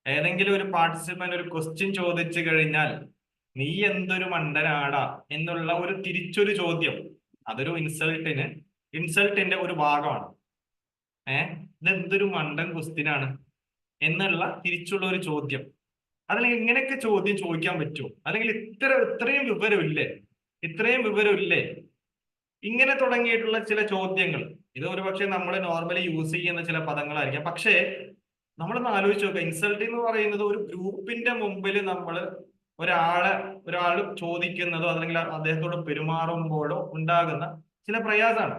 ഏതെങ്കിലും ഒരു പാർട്ടിസിപ്പന്റ് ഒരു ക്വസ്റ്റ്യൻ ചോദിച്ചു കഴിഞ്ഞാൽ നീ എന്തൊരു മണ്ടനാടാ എന്നുള്ള ഒരു തിരിച്ചൊരു ചോദ്യം, അതൊരു ഇൻസൾട്ടിന്റെ ഒരു ഭാഗമാണ്. ഇതെന്തൊരു മണ്ടൻ ക്വസ്റ്റ്യനാണ് എന്നുള്ള തിരിച്ചുള്ള ഒരു ചോദ്യം. അതല്ലെങ്കിൽ ഇങ്ങനെയൊക്കെ ചോദ്യം ചോദിക്കാൻ പറ്റുമോ, അല്ലെങ്കിൽ ഇത്രയും വിവരമില്ലേ, ഇങ്ങനെ തുടങ്ങിയിട്ടുള്ള ചില ചോദ്യങ്ങൾ. ഇത് ഒരുപക്ഷെ നമ്മൾ നോർമലി യൂസ് ചെയ്യുന്ന ചില പദങ്ങളായിരിക്കാം. പക്ഷേ നമ്മളൊന്ന് ആലോചിച്ച് നോക്കുക, ഇൻസൾട്ട് എന്ന് പറയുന്നത് ഒരു ഗ്രൂപ്പിന്റെ മുമ്പിൽ നമ്മൾ ഒരാൾ ചോദിക്കുന്നതോ അല്ലെങ്കിൽ അദ്ദേഹത്തോട് പെരുമാറുമ്പോഴോ ഉണ്ടാകുന്ന ചില പ്രയാസമാണ്.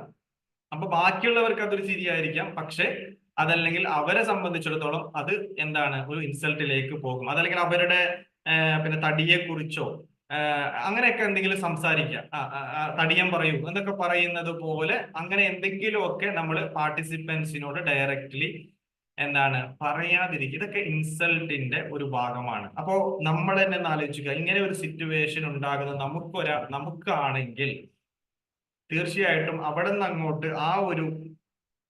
അപ്പൊ ബാക്കിയുള്ളവർക്ക് അതൊരു ചിരിയായിരിക്കാം, പക്ഷെ അതല്ലെങ്കിൽ അവരെ സംബന്ധിച്ചിടത്തോളം അത് എന്താണ്, ഒരു ഇൻസൾട്ടിലേക്ക് പോകും. അതല്ലെങ്കിൽ അവരുടെ പിന്നെ തടിയെ കുറിച്ചോ അങ്ങനെയൊക്കെ എന്തെങ്കിലും സംസാരിക്കാം, തടിയം പറയൂ എന്നൊക്കെ പറയുന്നത് പോലെ അങ്ങനെ എന്തെങ്കിലുമൊക്കെ നമ്മൾ പാർട്ടിസിപ്പൻസിനോട് ഡയറക്റ്റ്ലി എന്താണ് പറയാതിരിക്കുക. ഇതൊക്കെ ഇൻസൾട്ടിന്റെ ഒരു ഭാഗമാണ്. അപ്പോ നമ്മൾ തന്നെ ഒന്ന് ആലോചിക്കുക, ഇങ്ങനെ ഒരു സിറ്റുവേഷൻ ഉണ്ടാകുന്നത് നമുക്കാണെങ്കിൽ തീർച്ചയായിട്ടും അവിടെ നിന്ന് അങ്ങോട്ട് ആ ഒരു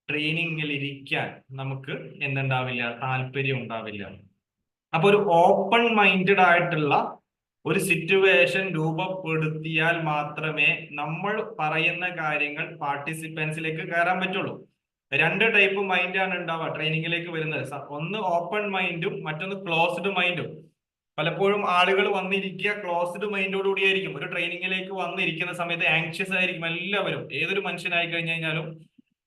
ട്രെയിനിങ്ങിൽ ഇരിക്കാൻ നമുക്ക് എന്തുണ്ടാവില്ല, താല്പര്യം ഉണ്ടാവില്ല. അപ്പൊ ഒരു ഓപ്പൺ മൈൻഡഡ് ആയിട്ടുള്ള ഒരു സിറ്റുവേഷൻ രൂപപ്പെടുത്തിയാൽ മാത്രമേ നമ്മൾ പറയുന്ന കാര്യങ്ങൾ പാർട്ടിസിപ്പൻസിലേക്ക് കയറാൻ പറ്റുള്ളൂ. രണ്ട് ടൈപ്പ് മൈൻഡാണ് ഉണ്ടാവുക ട്രെയിനിങ്ങിലേക്ക് വരുന്നത്. ഒന്ന് ഓപ്പൺ മൈൻഡും മറ്റൊന്ന് ക്ലോസ്ഡ് മൈൻഡും. പലപ്പോഴും ആളുകൾ വന്നിരിക്കുക ക്ലോസ്ഡ് മൈൻഡോടുകൂടിയായിരിക്കും. ഒരു ട്രെയിനിങ്ങിലേക്ക് വന്നിരിക്കുന്ന സമയത്ത് ആങ്ഷ്യസ് ആയിരിക്കും എല്ലാവരും. ഏതൊരു മനുഷ്യനായി കഴിഞ്ഞു കഴിഞ്ഞാലും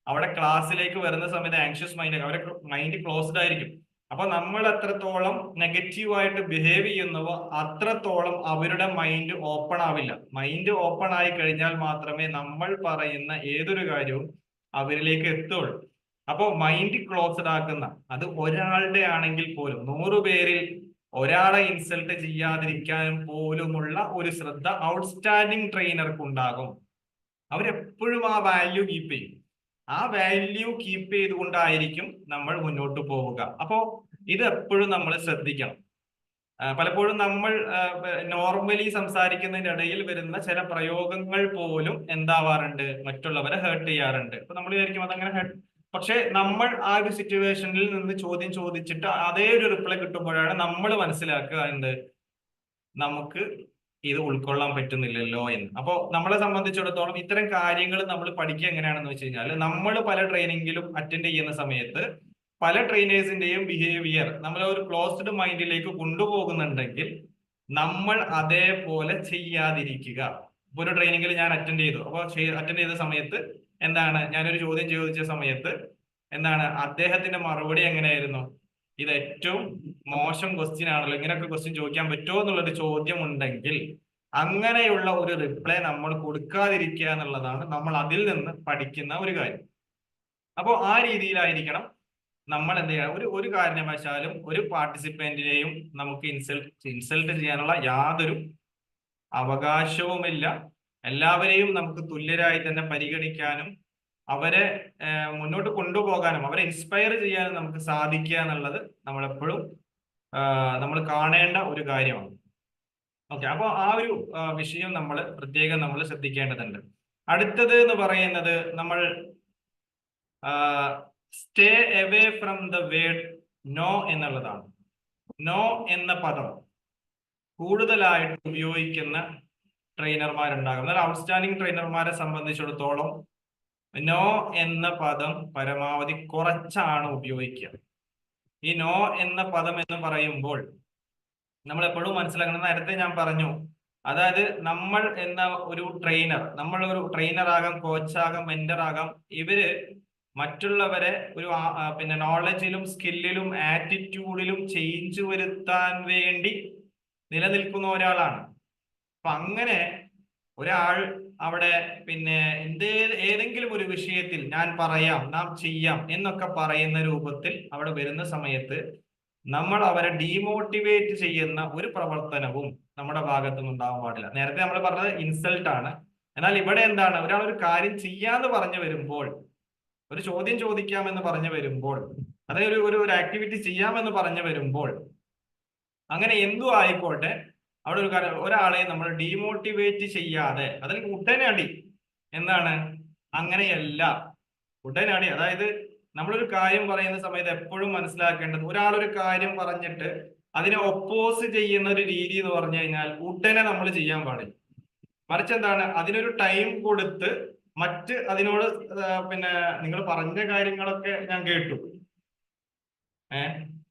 അവിടെ ക്ലാസ്സിലേക്ക് വരുന്ന സമയത്ത് ആങ്ഷ്യസ് മൈൻഡ്, അവരുടെ മൈൻഡ് ക്ലോസ്ഡ് ആയിരിക്കും. അപ്പൊ നമ്മൾ എത്രത്തോളം നെഗറ്റീവായിട്ട് ബിഹേവ് ചെയ്യുന്നവോ അത്രത്തോളം അവരുടെ മൈൻഡ് ഓപ്പൺ ആവില്ല. മൈൻഡ് ഓപ്പൺ ആയി കഴിഞ്ഞാൽ മാത്രമേ നമ്മൾ പറയുന്ന ഏതൊരു കാര്യവും അവരിലേക്ക് എത്തുള്ളൂ. അപ്പോൾ മൈൻഡ് ക്ലോസ്ഡ് ആക്കുന്ന, അത് ഒരാളുടെ ആണെങ്കിൽ പോലും 100 പേരിൽ ഒരാളെ ഇൻസൾട്ട് ചെയ്യാതിരിക്കാൻ പോലുമുള്ള ഒരു ശ്രദ്ധ ഔട്ട്സ്റ്റാൻഡിങ് ട്രെയിനർക്ക് ഉണ്ടാകും. അവരെപ്പോഴും ആ വാല്യൂ കീപ്പ് ചെയ്യും. ആ വാല്യൂ കീപ്പ് ചെയ്തുകൊണ്ടായിരിക്കും നമ്മൾ മുന്നോട്ട് പോവുക. അപ്പോൾ ഇത് എപ്പോഴും നമ്മൾ ശ്രദ്ധിക്കണം. പലപ്പോഴും നമ്മൾ നോർമലി സംസാരിക്കുന്നതിന്റെ ഇടയിൽ വരുന്ന ചില പ്രയോഗങ്ങൾ പോലും എന്താവാറുണ്ട്, മറ്റുള്ളവരെ ഹേർട്ട് ചെയ്യാറുണ്ട്. അപ്പൊ നമ്മൾ വിചാരിക്കും അതങ്ങനെ ഹേർട്ട്, പക്ഷെ നമ്മൾ ആ ഒരു സിറ്റുവേഷനിൽ നിന്ന് ചോദ്യം ചോദിച്ചിട്ട് അതേ ഒരു റിപ്ലൈ കിട്ടുമ്പോഴാണ് നമ്മൾ മനസ്സിലാക്കുക എന്ത്, നമുക്ക് ഇത് ഉൾക്കൊള്ളാൻ പറ്റുന്നില്ലല്ലോ എന്ന്. അപ്പോൾ നമ്മളെ സംബന്ധിച്ചിടത്തോളം ഇത്തരം കാര്യങ്ങൾ നമ്മൾ പഠിക്കുക എങ്ങനെയാണെന്ന് വെച്ച് കഴിഞ്ഞാൽ, നമ്മൾ പല ട്രെയിനിങ്ങിലും അറ്റൻഡ് ചെയ്യുന്ന സമയത്ത് പല ട്രെയിനേഴ്സിന്റെയും ബിഹേവിയർ നമ്മൾ ഒരു ക്ലോസ്ഡ് മൈൻഡിലേക്ക് കൊണ്ടുപോകുന്നുണ്ടെങ്കിൽ നമ്മൾ അതേപോലെ ചെയ്യാതിരിക്കുക. ഒരു ട്രെയിനിങ്ങിൽ ഞാൻ അറ്റൻഡ് ചെയ്തു. അപ്പോൾ അറ്റൻഡ് ചെയ്ത സമയത്ത് എന്താണ്, ഞാനൊരു ചോദ്യം ചോദിച്ച സമയത്ത് എന്താണ് അദ്ദേഹത്തിന്റെ മറുപടി എങ്ങനെയായിരുന്നു, ഇത് ഏറ്റവും മോശം ക്വസ്റ്റ്യൻ ആണല്ലോ, ഇങ്ങനെയൊക്കെ ക്വസ്റ്റ്യൻ ചോദിക്കാൻ പറ്റുമോ എന്നുള്ളൊരു ചോദ്യം ഉണ്ടെങ്കിൽ അങ്ങനെയുള്ള ഒരു റിപ്ലൈ നമ്മൾ കൊടുക്കാതിരിക്കുക എന്നുള്ളതാണ് നമ്മൾ അതിൽ നിന്ന് പഠിക്കുന്ന ഒരു കാര്യം. അപ്പോൾ ആ രീതിയിലായിരിക്കണം നമ്മൾ എന്ത് ചെയ്യാം. ഒരു കാരണവശാലും ഒരു പാർട്ടിസിപ്പന്റിനെയും നമുക്ക് ഇൻസൾട്ട് ചെയ്യാനുള്ള യാതൊരു അവകാശവുമില്ല. എല്ലാവരെയും നമുക്ക് തുല്യരായി തന്നെ പരിഗണിക്കാനും അവരെ മുന്നോട്ട് കൊണ്ടുപോകാനും അവരെ ഇൻസ്പയർ ചെയ്യാനും നമുക്ക് സാധിക്കുക എന്നുള്ളത് നമ്മളെപ്പോഴും നമ്മൾ കാണേണ്ട ഒരു കാര്യമാണ്. ഓക്കെ, അപ്പോൾ ആ ഒരു വിഷയം നമ്മൾ പ്രത്യേകം നമ്മൾ ശ്രദ്ധിക്കേണ്ടതുണ്ട്. അടുത്തത് എന്ന് പറയുന്നത് നമ്മൾ stay away from the word no എന്നുള്ളതാണ്. നോ എന്ന പദം കൂടുതലായിട്ട് ഉപയോഗിക്കുന്ന ട്രെയിനർമാരുണ്ടാകും. എന്നാൽ ഔട്ട്സ്റ്റാൻഡിങ് ട്രെയിനർമാരെ സംബന്ധിച്ചിടത്തോളം നോ എന്ന പദം പരമാവധി കുറച്ചാണ് ഉപയോഗിക്കുക. ഈ നോ എന്ന പദം എന്ന് പറയുമ്പോൾ നമ്മൾ എപ്പോഴും മനസ്സിലാക്കണം, നേരത്തെ ഞാൻ പറഞ്ഞു, അതായത് നമ്മൾ എന്ന ഒരു ട്രെയിനർ, നമ്മൾ ഒരു ട്രെയിനർ ആകാം, കോച്ചാകാം, മെന്റർ ആകാം, ഇവര് മറ്റുള്ളവരെ ഒരു പിന്നെ നോളജിലും സ്കില്ലിലും ആറ്റിറ്റ്യൂഡിലും ചേഞ്ച് വരുത്താൻ വേണ്ടി നിലനിൽക്കുന്ന ഒരാളാണ്. അപ്പൊ അങ്ങനെ ഒരാൾ അവിടെ പിന്നെ ഏതെങ്കിലും ഒരു വിഷയത്തിൽ ഞാൻ പറയാം, നാം ചെയ്യാം എന്നൊക്കെ പറയുന്ന രൂപത്തിൽ അവിടെ വരുന്ന സമയത്ത് നമ്മൾ അവരെ ഡീമോട്ടിവേറ്റ് ചെയ്യുന്ന ഒരു പ്രവർത്തനവും നമ്മുടെ ഭാഗത്തുനിന്ന് ഉണ്ടാവാൻ പാടില്ല. നേരത്തെ നമ്മൾ പറഞ്ഞത് ഇൻസൾട്ട് ആണ്. എന്നാൽ ഇവിടെ എന്താണ്, ഒരാൾ ഒരു കാര്യം ചെയ്യാന്ന് പറഞ്ഞു വരുമ്പോൾ, ഒരു ചോദ്യം ചോദിക്കാമെന്ന് പറഞ്ഞു വരുമ്പോൾ, അതായത് ഒരു ആക്ടിവിറ്റി ചെയ്യാമെന്ന് പറഞ്ഞു വരുമ്പോൾ, അങ്ങനെ എന്തു ആയിക്കോട്ടെ, അവിടെ ഒരു കാര്യം ഒരാളെ നമ്മൾ ഡീമോട്ടിവേറ്റ് ചെയ്യാതെ, അതിൽ ഉടനടി എന്താണ്, അങ്ങനെയല്ല ഉടനടി, അതായത് നമ്മളൊരു കാര്യം പറയുന്ന സമയത്ത് എപ്പോഴും മനസ്സിലാക്കേണ്ടത്, ഒരാളൊരു കാര്യം പറഞ്ഞിട്ട് അതിനെ ഒപ്പോസ് ചെയ്യുന്ന ഒരു രീതി എന്ന് പറഞ്ഞു കഴിഞ്ഞാൽ ഉടനെ നമ്മൾ ചെയ്യാൻ പാടില്ല. മറിച്ച് എന്താണ്, അതിനൊരു ടൈം കൊടുത്ത് അതിനോട് പിന്നെ നിങ്ങൾ പറഞ്ഞ കാര്യങ്ങളൊക്കെ ഞാൻ കേട്ടു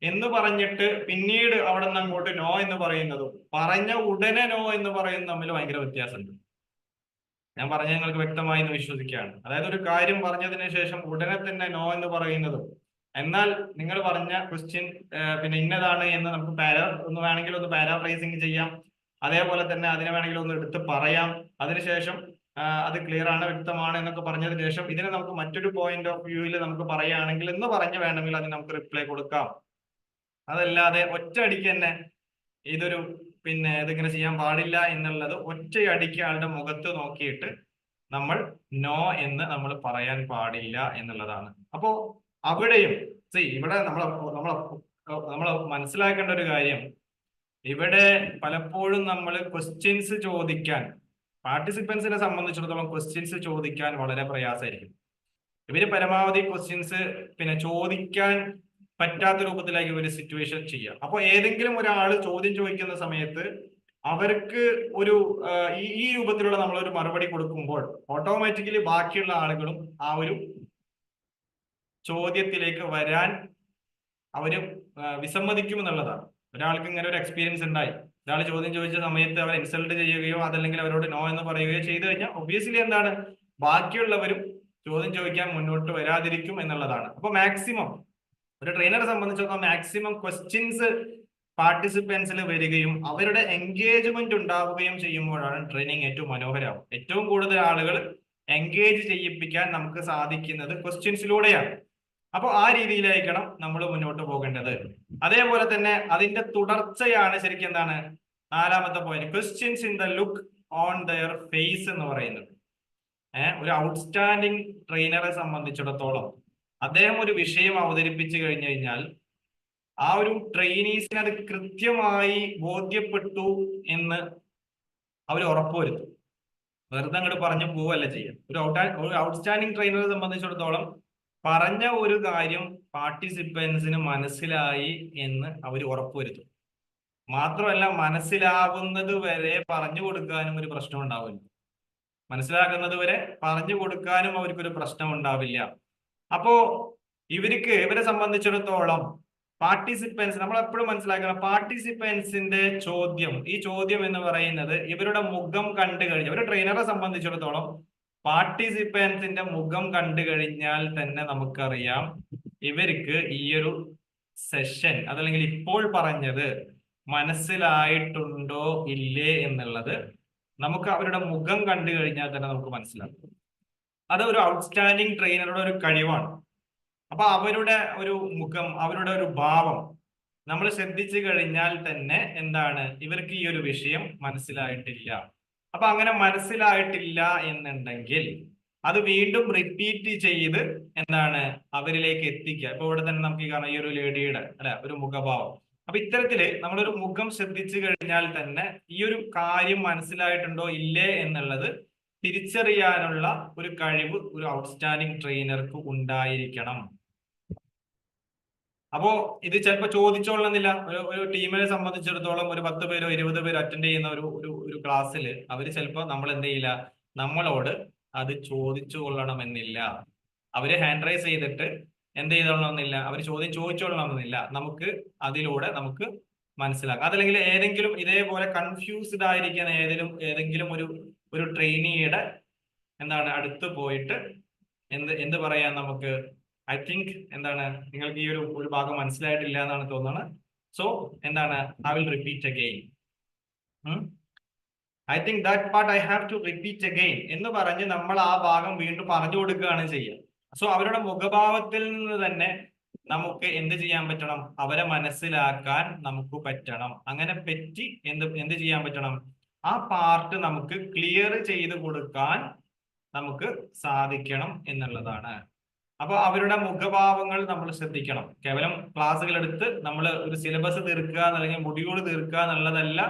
എന്ന് പറഞ്ഞിട്ട് പിന്നീട് അവിടെ നിന്ന് അങ്ങോട്ട് നോ എന്ന് പറയുന്നതും പറഞ്ഞ ഉടനെ നോ എന്ന് പറയുന്നതും തമ്മിൽ ഭയങ്കര വ്യത്യാസമുണ്ട്. ഞാൻ പറഞ്ഞ നിങ്ങൾക്ക് വ്യക്തമായി എന്ന് വിശ്വസിക്കുകയാണ്. അതായത് ഒരു കാര്യം പറഞ്ഞതിന് ശേഷം ഉടനെ തന്നെ നോ എന്ന് പറയുന്നതും, എന്നാൽ നിങ്ങൾ പറഞ്ഞ ക്വസ്റ്റ്യൻ പിന്നെ ഇന്നതാണ് എന്ന് നമുക്ക് വേണമെങ്കിൽ ഒന്ന് പാരാഫ്രൈസിങ് ചെയ്യാം, അതേപോലെ തന്നെ അതിനെ വേണമെങ്കിൽ ഒന്ന് എടുത്ത് പറയാം, അതിനുശേഷം അത് ക്ലിയർ ആണ്, വ്യക്തമാണ് എന്നൊക്കെ പറഞ്ഞതിന് ശേഷം ഇതിനെ നമുക്ക് മറ്റൊരു പോയിന്റ് ഓഫ് വ്യൂവിൽ നമുക്ക് പറയുകയാണെങ്കിൽ എന്ന് പറഞ്ഞ് വേണമെങ്കിൽ അതിന് നമുക്ക് റിപ്ലൈ കൊടുക്കാം. അതല്ലാതെ ഒറ്റയടിക്ക് തന്നെ ഇതൊരു പിന്നെ ഇതിങ്ങനെ ചെയ്യാൻ പാടില്ല എന്നുള്ളത് ഒറ്റയടിക്ക് ആളുടെ മുഖത്ത് നോക്കിയിട്ട് നമ്മൾ നോ എന്ന് നമ്മൾ പറയാൻ പാടില്ല എന്നുള്ളതാണ്. അപ്പോ അവിടെയും ഇവിടെ നമ്മൾ മനസ്സിലാക്കേണ്ട ഒരു കാര്യം, ഇവിടെ പലപ്പോഴും നമ്മൾ ക്വസ്റ്റ്യൻസ് ചോദിക്കാൻ, പാർട്ടിസിപ്പൻസിനെ സംബന്ധിച്ചിടത്തോളം ക്വസ്റ്റ്യൻസ് ചോദിക്കാൻ വളരെ പ്രയാസമായിരിക്കും. ഇവര് പരമാവധി ക്വസ്റ്റ്യൻസ് പിന്നെ ചോദിക്കാൻ പറ്റാത്ത രൂപത്തിലാക്കി ഒരു സിറ്റുവേഷൻ ചെയ്യാം. അപ്പൊ ഏതെങ്കിലും ഒരാൾ ചോദ്യം ചോദിക്കുന്ന സമയത്ത് അവർക്ക് ഒരു ഈ രൂപത്തിലുള്ള നമ്മളൊരു മറുപടി കൊടുക്കുമ്പോൾ ഓട്ടോമാറ്റിക്കലി ബാക്കിയുള്ള ആളുകളും ആ ഒരു ചോദ്യത്തിലേക്ക് വരാൻ അവര് വിസമ്മതിക്കും എന്നുള്ളതാണ്. ഒരാൾക്ക് ഇങ്ങനെ ഒരു എക്സ്പീരിയൻസ് ഉണ്ടായി, ഒരാൾ ചോദ്യം ചോദിച്ച സമയത്ത് അവർ ഇൻസൾട്ട് ചെയ്യുകയോ അതല്ലെങ്കിൽ അവരോട് നോ എന്ന് പറയുകയോ ചെയ്തു കഴിഞ്ഞാൽ ഒബ്വിയസ്ലി എന്താണ്, ബാക്കിയുള്ളവരും ചോദ്യം ചോദിക്കാൻ മുന്നോട്ട് വരാതിരിക്കും എന്നുള്ളതാണ്. അപ്പൊ മാക്സിമം ഒരു ട്രെയിനറെ സംബന്ധിച്ചിടത്തോളം മാക്സിമം ക്വസ്റ്റ്യൻസ് പാർട്ടിസിപ്പൻസിൽ വരികയും അവരുടെ എൻഗേജ്മെന്റ് ഉണ്ടാവുകയും ചെയ്യുമ്പോഴാണ് ട്രെയിനിങ് ഏറ്റവും മനോഹരമാവും. ഏറ്റവും കൂടുതൽ ആളുകൾ എൻഗേജ് ചെയ്യിപ്പിക്കാൻ നമുക്ക് സാധിക്കുന്നത് ക്വസ്റ്റ്യൻസിലൂടെയാണ്. അപ്പോൾ ആ രീതിയിലായിരിക്കണം നമ്മൾ മുന്നോട്ട് പോകേണ്ടത്. അതേപോലെ തന്നെ അതിന്റെ തുടർച്ചയാണ് ശരിക്കും എന്താണ് 4ാമത്തെ point, questions in the look on their face എന്ന് പറയുന്നത്. ഒരു ഔട്ട്സ്റ്റാൻഡിങ് ട്രെയിനറെ സംബന്ധിച്ചിടത്തോളം അദ്ദേഹം ഒരു വിഷയം അവതരിപ്പിച്ചു കഴിഞ്ഞു കഴിഞ്ഞാൽ ആ ഒരു ട്രെയിനീസിന് അത് കൃത്യമായി ബോധ്യപ്പെട്ടു എന്ന് അവർ ഉറപ്പുവരുത്തും. വെറുതെ അങ്ങോട്ട് പറഞ്ഞു പോവല്ല ചെയ്യാം. ഒരു ഔട്ട്സ്റ്റാൻഡിങ് ട്രെയിനറെ സംബന്ധിച്ചിടത്തോളം പറഞ്ഞ ഒരു കാര്യം പാർട്ടിസിപ്പൻസിന് മനസ്സിലായി എന്ന് അവർ ഉറപ്പുവരുത്തും. മാത്രമല്ല മനസ്സിലാവുന്നത് വരെ പറഞ്ഞു കൊടുക്കാനും ഒരു പ്രശ്നം ഉണ്ടാവില്ല. മനസ്സിലാക്കുന്നത് വരെ പറഞ്ഞു കൊടുക്കാനും അവർക്കൊരു പ്രശ്നം ഉണ്ടാവില്ല. അപ്പോ ഇവരെ സംബന്ധിച്ചിടത്തോളം പാർട്ടിസിപ്പൻസ് നമ്മൾ എപ്പോഴും മനസ്സിലാക്കണം, പാർട്ടിസിപ്പൻസിന്റെ ഈ ചോദ്യം എന്ന് പറയുന്നത് ഇവരുടെ മുഖം കണ്ടു കഴിഞ്ഞാൽ, ഒരു ട്രെയിനറെ സംബന്ധിച്ചിടത്തോളം പാർട്ടിസിപ്പൻസിന്റെ മുഖം കണ്ടു കഴിഞ്ഞാൽ തന്നെ നമുക്കറിയാം ഇവർക്ക് ഈ ഒരു സെഷൻ അതല്ലെങ്കിൽ ഇപ്പോൾ പറഞ്ഞത് മനസ്സിലായിട്ടുണ്ടോ ഇല്ലേ എന്നുള്ളത് നമുക്ക് അവരുടെ മുഖം കണ്ടു കഴിഞ്ഞാൽ തന്നെ നമുക്ക് മനസ്സിലാക്കും. അത് ഒരു ഔട്ട്സ്റ്റാൻഡിങ് ട്രെയിനറുടെ ഒരു കഴിവാണ്. അപ്പൊ അവരുടെ ഒരു മുഖം, അവരുടെ ഒരു ഭാവം നമ്മൾ ശ്രദ്ധിച്ചു കഴിഞ്ഞാൽ തന്നെ എന്താണ്, ഇവർക്ക് ഈ ഒരു വിഷയം മനസ്സിലായിട്ടില്ല. അപ്പൊ അങ്ങനെ മനസ്സിലായിട്ടില്ല എന്നുണ്ടെങ്കിൽ അത് വീണ്ടും റിപ്പീറ്റ് ചെയ്ത് എന്താണ് അവരിലേക്ക് എത്തിക്കുക. ഇപ്പൊ ഇവിടെ തന്നെ നമുക്ക് കാണാം ഈ ഒരു ലേഡിയുടെ ഒരു മുഖഭാവം. അപ്പൊ ഇത്തരത്തില് നമ്മളൊരു മുഖം ശ്രദ്ധിച്ചു കഴിഞ്ഞാൽ തന്നെ ഈ ഒരു കാര്യം മനസ്സിലായിട്ടുണ്ടോ ഇല്ലേ എന്നുള്ളത് തിരിച്ചറിയാനുള്ള ഒരു കഴിവ് ഒരു ഔട്ട്സ്റ്റാൻഡിങ് ട്രെയിനർക്ക് ഉണ്ടായിരിക്കണം. അപ്പോ ഇത് ചിലപ്പോൾ ചോദിച്ചോളണമെന്നില്ല. ഒരു ടീമിനെ സംബന്ധിച്ചിടത്തോളം ഒരു 10 പേരോ 20 പേരോ അറ്റൻഡ് ചെയ്യുന്ന ഒരു ക്ലാസ്സിൽ അവർ ചിലപ്പോൾ നമ്മൾ എന്ത് ചെയ്യില്ല, നമ്മളോട് അത് ചോദിച്ചു കൊള്ളണമെന്നില്ല. അവര് ഹാൻഡ് റൈസ് ചെയ്തിട്ട് എന്ത് ചെയ്തോളണമെന്നില്ല, അവർ ചോദ്യം ചോദിച്ചോളണമെന്നില്ല. നമുക്ക് അതിലൂടെ നമുക്ക് മനസ്സിലാക്കാം. അതല്ലെങ്കിൽ ഏതെങ്കിലും ഇതേപോലെ കൺഫ്യൂസ്ഡ് ആയിരിക്കുന്ന ഏതെങ്കിലും ഒരു ട്രെയിനിയുടെ എന്താണ് അടുത്ത് പോയിട്ട് എന്ത് പറയാൻ നമുക്ക്, ഐ തിങ്ക് എന്താണ് നിങ്ങൾക്ക് ഈ ഒരു ഭാഗം മനസ്സിലായിട്ടില്ല എന്നാണ് തോന്നുന്നത്. സോ എന്താണ്, I will repeat again, I think that part I have to repeat again എന്ന് പറഞ്ഞ് നമ്മൾ ആ ഭാഗം വീണ്ടും പറഞ്ഞു കൊടുക്കുകയാണ് ചെയ്യുക. സോ അവരുടെ മുഖഭാവത്തിൽ നിന്ന് തന്നെ നമുക്ക് എന്ത് ചെയ്യാൻ പറ്റണം, അവരെ മനസ്സിലാക്കാൻ നമുക്ക് പറ്റണം. അങ്ങനെ പറ്റി എന്ത് ചെയ്യാൻ പറ്റണം, ആ പാർട്ട് നമുക്ക് ക്ലിയർ ചെയ്ത് കൊടുക്കാൻ നമുക്ക് സാധിക്കണം എന്നുള്ളതാണ്. അപ്പൊ അവരുടെ മുഖഭാവങ്ങൾ നമ്മൾ ശ്രദ്ധിക്കണം. കേവലം ക്ലാസ്സുകൾ എടുത്ത് നമ്മൾ ഒരു സിലബസ് തീർക്കുക അല്ലെങ്കിൽ മൊഡ്യൂൾ തീർക്കുക എന്നുള്ളതല്ല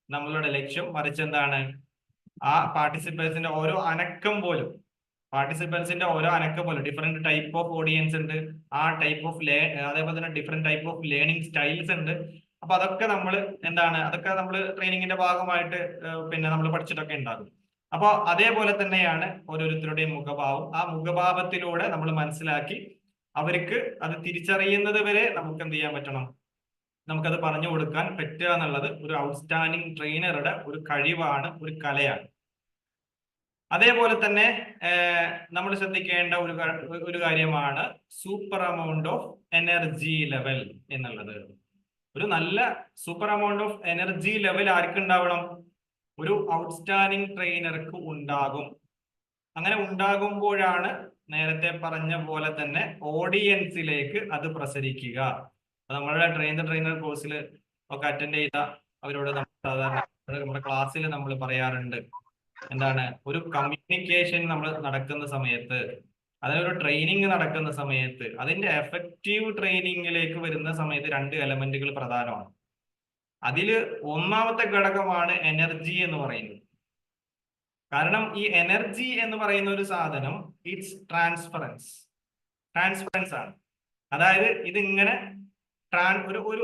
നമ്മളുടെ ലക്ഷ്യം. മറിച്ച് എന്താണ്, ആ പാർട്ടിസിപ്പൻസിന്റെ ഓരോ അനക്കം പോലും ഡിഫറെന്റ് ടൈപ്പ് ഓഫ് ഓഡിയൻസ് ഉണ്ട്, ആ ടൈപ്പ് ഓഫ് അതേപോലെ തന്നെ different type of learning styles ഉണ്ട്. അപ്പൊ അതൊക്കെ നമ്മൾ അതൊക്കെ നമ്മൾ ട്രെയിനിങ്ങിന്റെ ഭാഗമായിട്ട് പിന്നെ നമ്മൾ പഠിച്ചിട്ടൊക്കെ ഉണ്ടാകും. അപ്പൊ അതേപോലെ തന്നെയാണ് ഓരോരുത്തരുടെയും മുഖഭാവം. ആ മുഖഭാവത്തിലൂടെ നമ്മൾ മനസ്സിലാക്കി അവർക്ക് അത് തിരിച്ചറിയുന്നത് വരെ നമുക്ക് എന്ത് ചെയ്യാൻ പറ്റണം, നമുക്കത് പറഞ്ഞു കൊടുക്കാൻ പറ്റുക എന്നുള്ളത് ഒരു ഔട്ട്സ്റ്റാൻഡിങ് ട്രെയിനറുടെ ഒരു കഴിവാണ്, ഒരു കലയാണ്. അതേപോലെ തന്നെ നമ്മൾ ശ്രദ്ധിക്കേണ്ട ഒരു കാര്യമാണ് super amount of energy level എന്നുള്ളത്. ഒരു നല്ല super amount of energy level ആർക്കുണ്ടാവണം, ഒരു ഔട്ട്സ്റ്റാൻഡിങ് ട്രെയിനർക്ക് ഉണ്ടാകും. അങ്ങനെ ഉണ്ടാകുമ്പോഴാണ് നേരത്തെ പറഞ്ഞ പോലെ തന്നെ ഓഡിയൻസിലേക്ക് അത് പ്രസരിക്കുക. നമ്മളുടെ ട്രെയിനർ കോഴ്സിൽ ഒക്കെ അറ്റൻഡ് ചെയ്ത അവരോട് സാധാരണ നമ്മുടെ ക്ലാസ്സിൽ നമ്മൾ പറയാറുണ്ട്, എന്താണ്, ഒരു കമ്മ്യൂണിക്കേഷൻ നമ്മൾ നടക്കുന്ന സമയത്ത്, അതിനൊരു ട്രെയിനിങ് നടക്കുന്ന സമയത്ത്, അതിന്റെ എഫക്റ്റീവ് ട്രെയിനിങ്ങിലേക്ക് വരുന്ന സമയത്ത് രണ്ട് എലമെന്റുകൾ പ്രധാനമാണ്. അതില് ഒന്നാമത്തെ ഘടകമാണ് എനർജി എന്ന് പറയുന്നത്. കാരണം ഈ എനർജി എന്ന് പറയുന്ന ഒരു സാധനം ഇറ്റ്സ് ട്രാൻസ്ഫറൻസ് ആണ്. അതായത് ഇതിങ്ങനെ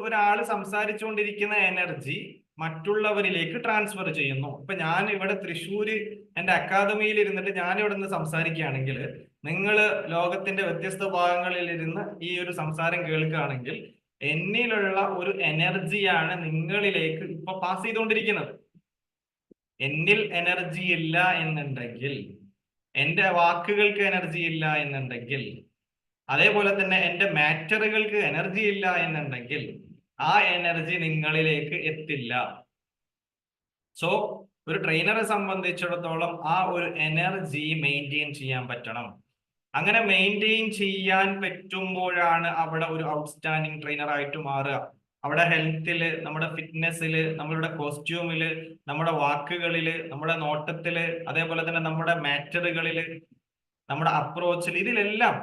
ഒരാൾ സംസാരിച്ചുകൊണ്ടിരിക്കുന്ന എനർജി മറ്റുള്ളവരിലേക്ക് ട്രാൻസ്ഫർ ചെയ്യുന്നു. ഇപ്പൊ ഞാൻ ഇവിടെ തൃശ്ശൂര് എന്റെ അക്കാദമിയിൽ ഇരുന്നിട്ട് ഞാൻ ഇവിടെ നിന്ന് സംസാരിക്കുകയാണെങ്കിൽ, നിങ്ങൾ ലോകത്തിന്റെ വ്യത്യസ്ത ഭാഗങ്ങളിൽ ഇരുന്ന് ഈ ഒരു സംസാരം കേൾക്കുകയാണെങ്കിൽ, എന്നിലുള്ള ഒരു എനർജിയാണ് നിങ്ങളിലേക്ക് ഇപ്പൊ പാസ് ചെയ്തുകൊണ്ടിരിക്കുന്നത്. എന്നിൽ എനർജി ഇല്ല എന്നുണ്ടെങ്കിൽ, എന്റെ വാക്കുകൾക്ക് എനർജി ഇല്ല എന്നുണ്ടെങ്കിൽ, അതേപോലെ തന്നെ എന്റെ മാറ്ററുകൾക്ക് എനർജി ഇല്ല എന്നുണ്ടെങ്കിൽ, ആ എനർജി നിങ്ങളിലേക്ക് എത്തില്ല. സോ ഒരു ട്രെയിനറെ സംബന്ധിച്ചിടത്തോളം ആ ഒരു എനർജി മെയിൻറ്റെയിൻ ചെയ്യാൻ പറ്റണം. അങ്ങനെ മെയിൻറ്റെയിൻ ചെയ്യാൻ പറ്റുമ്പോഴാണ് അവിടെ ഒരു ഔട്ട്സ്റ്റാൻഡിങ് ട്രെയിനർ ആയിട്ട് മാറുക. അവിടെ ഹെൽത്തില്, നമ്മുടെ ഫിറ്റ്നസ്സില്, നമ്മളുടെ കോസ്റ്റ്യൂമില്, നമ്മുടെ വാക്കുകളില്, നമ്മുടെ നോട്ടത്തില്, അതേപോലെ തന്നെ നമ്മുടെ മാറ്ററുകളില്, നമ്മുടെ അപ്രോച്ചിൽ, ഇതിലെല്ലാം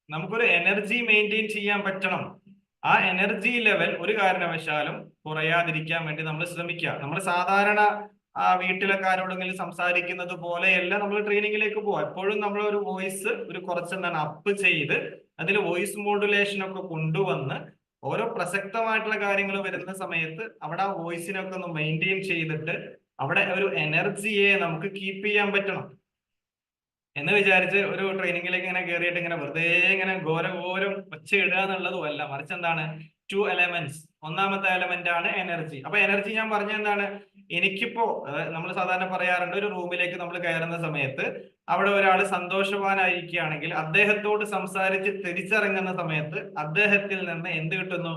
നമുക്കൊരു എനർജി മെയിൻറ്റെയിൻ ചെയ്യാൻ പറ്റണം. ആ എനർജി ലെവൽ ഒരു കാരണവശാലും കുറയാതിരിക്കാൻ വേണ്ടി നമ്മൾ ശ്രമിക്കുക. നമ്മൾ സാധാരണ വീട്ടിലൊക്കെ ആരോടെങ്കിലും സംസാരിക്കുന്നത് പോലെയല്ല നമ്മൾ ട്രെയിനിങ്ങിലേക്ക് പോവാം. എപ്പോഴും നമ്മൾ ഒരു വോയിസ് കുറച്ചെന്താണ് അപ്പ് ചെയ്ത് അതിൽ വോയിസ് മോഡുലേഷൻ ഒക്കെ കൊണ്ടുവന്ന് ഓരോ പ്രസക്തമായിട്ടുള്ള കാര്യങ്ങൾ വരുന്ന സമയത്ത് അവിടെ ആ വോയിസിനൊക്കെ ഒന്ന് മെയിൻറ്റെയിൻ ചെയ്തിട്ട് അവിടെ ഒരു എനർജിയെ നമുക്ക് കീപ്പ് ചെയ്യാൻ പറ്റണം. എന്ന് വിചാരിച്ച് ഒരു ട്രെയിനിങ്ങിലേക്ക് ഇങ്ങനെ കയറിയിട്ട് ഇങ്ങനെ വെറുതെ ഇങ്ങനെ ഘോരം ഒച്ചയിടുക എന്നുള്ളതും അല്ല. മറിച്ച് എന്താണ്, 2 എലമെന്റ്സ്. ഒന്നാമത്തെ എലമെന്റ് ആണ് എനർജി. അപ്പൊ എനർജി ഞാൻ പറഞ്ഞ എന്താണ്, എനിക്കിപ്പോ നമ്മൾ സാധാരണ പറയാറുണ്ട്, ഒരു റൂമിലേക്ക് നമ്മൾ കയറുന്ന സമയത്ത് അവിടെ ഒരാൾ സന്തോഷവാനായിരിക്കുകയാണെങ്കിൽ അദ്ദേഹത്തോട് സംസാരിച്ച് തിരിച്ചിറങ്ങുന്ന സമയത്ത് അദ്ദേഹത്തിൽ നിന്ന് എന്ത് കിട്ടുന്നു,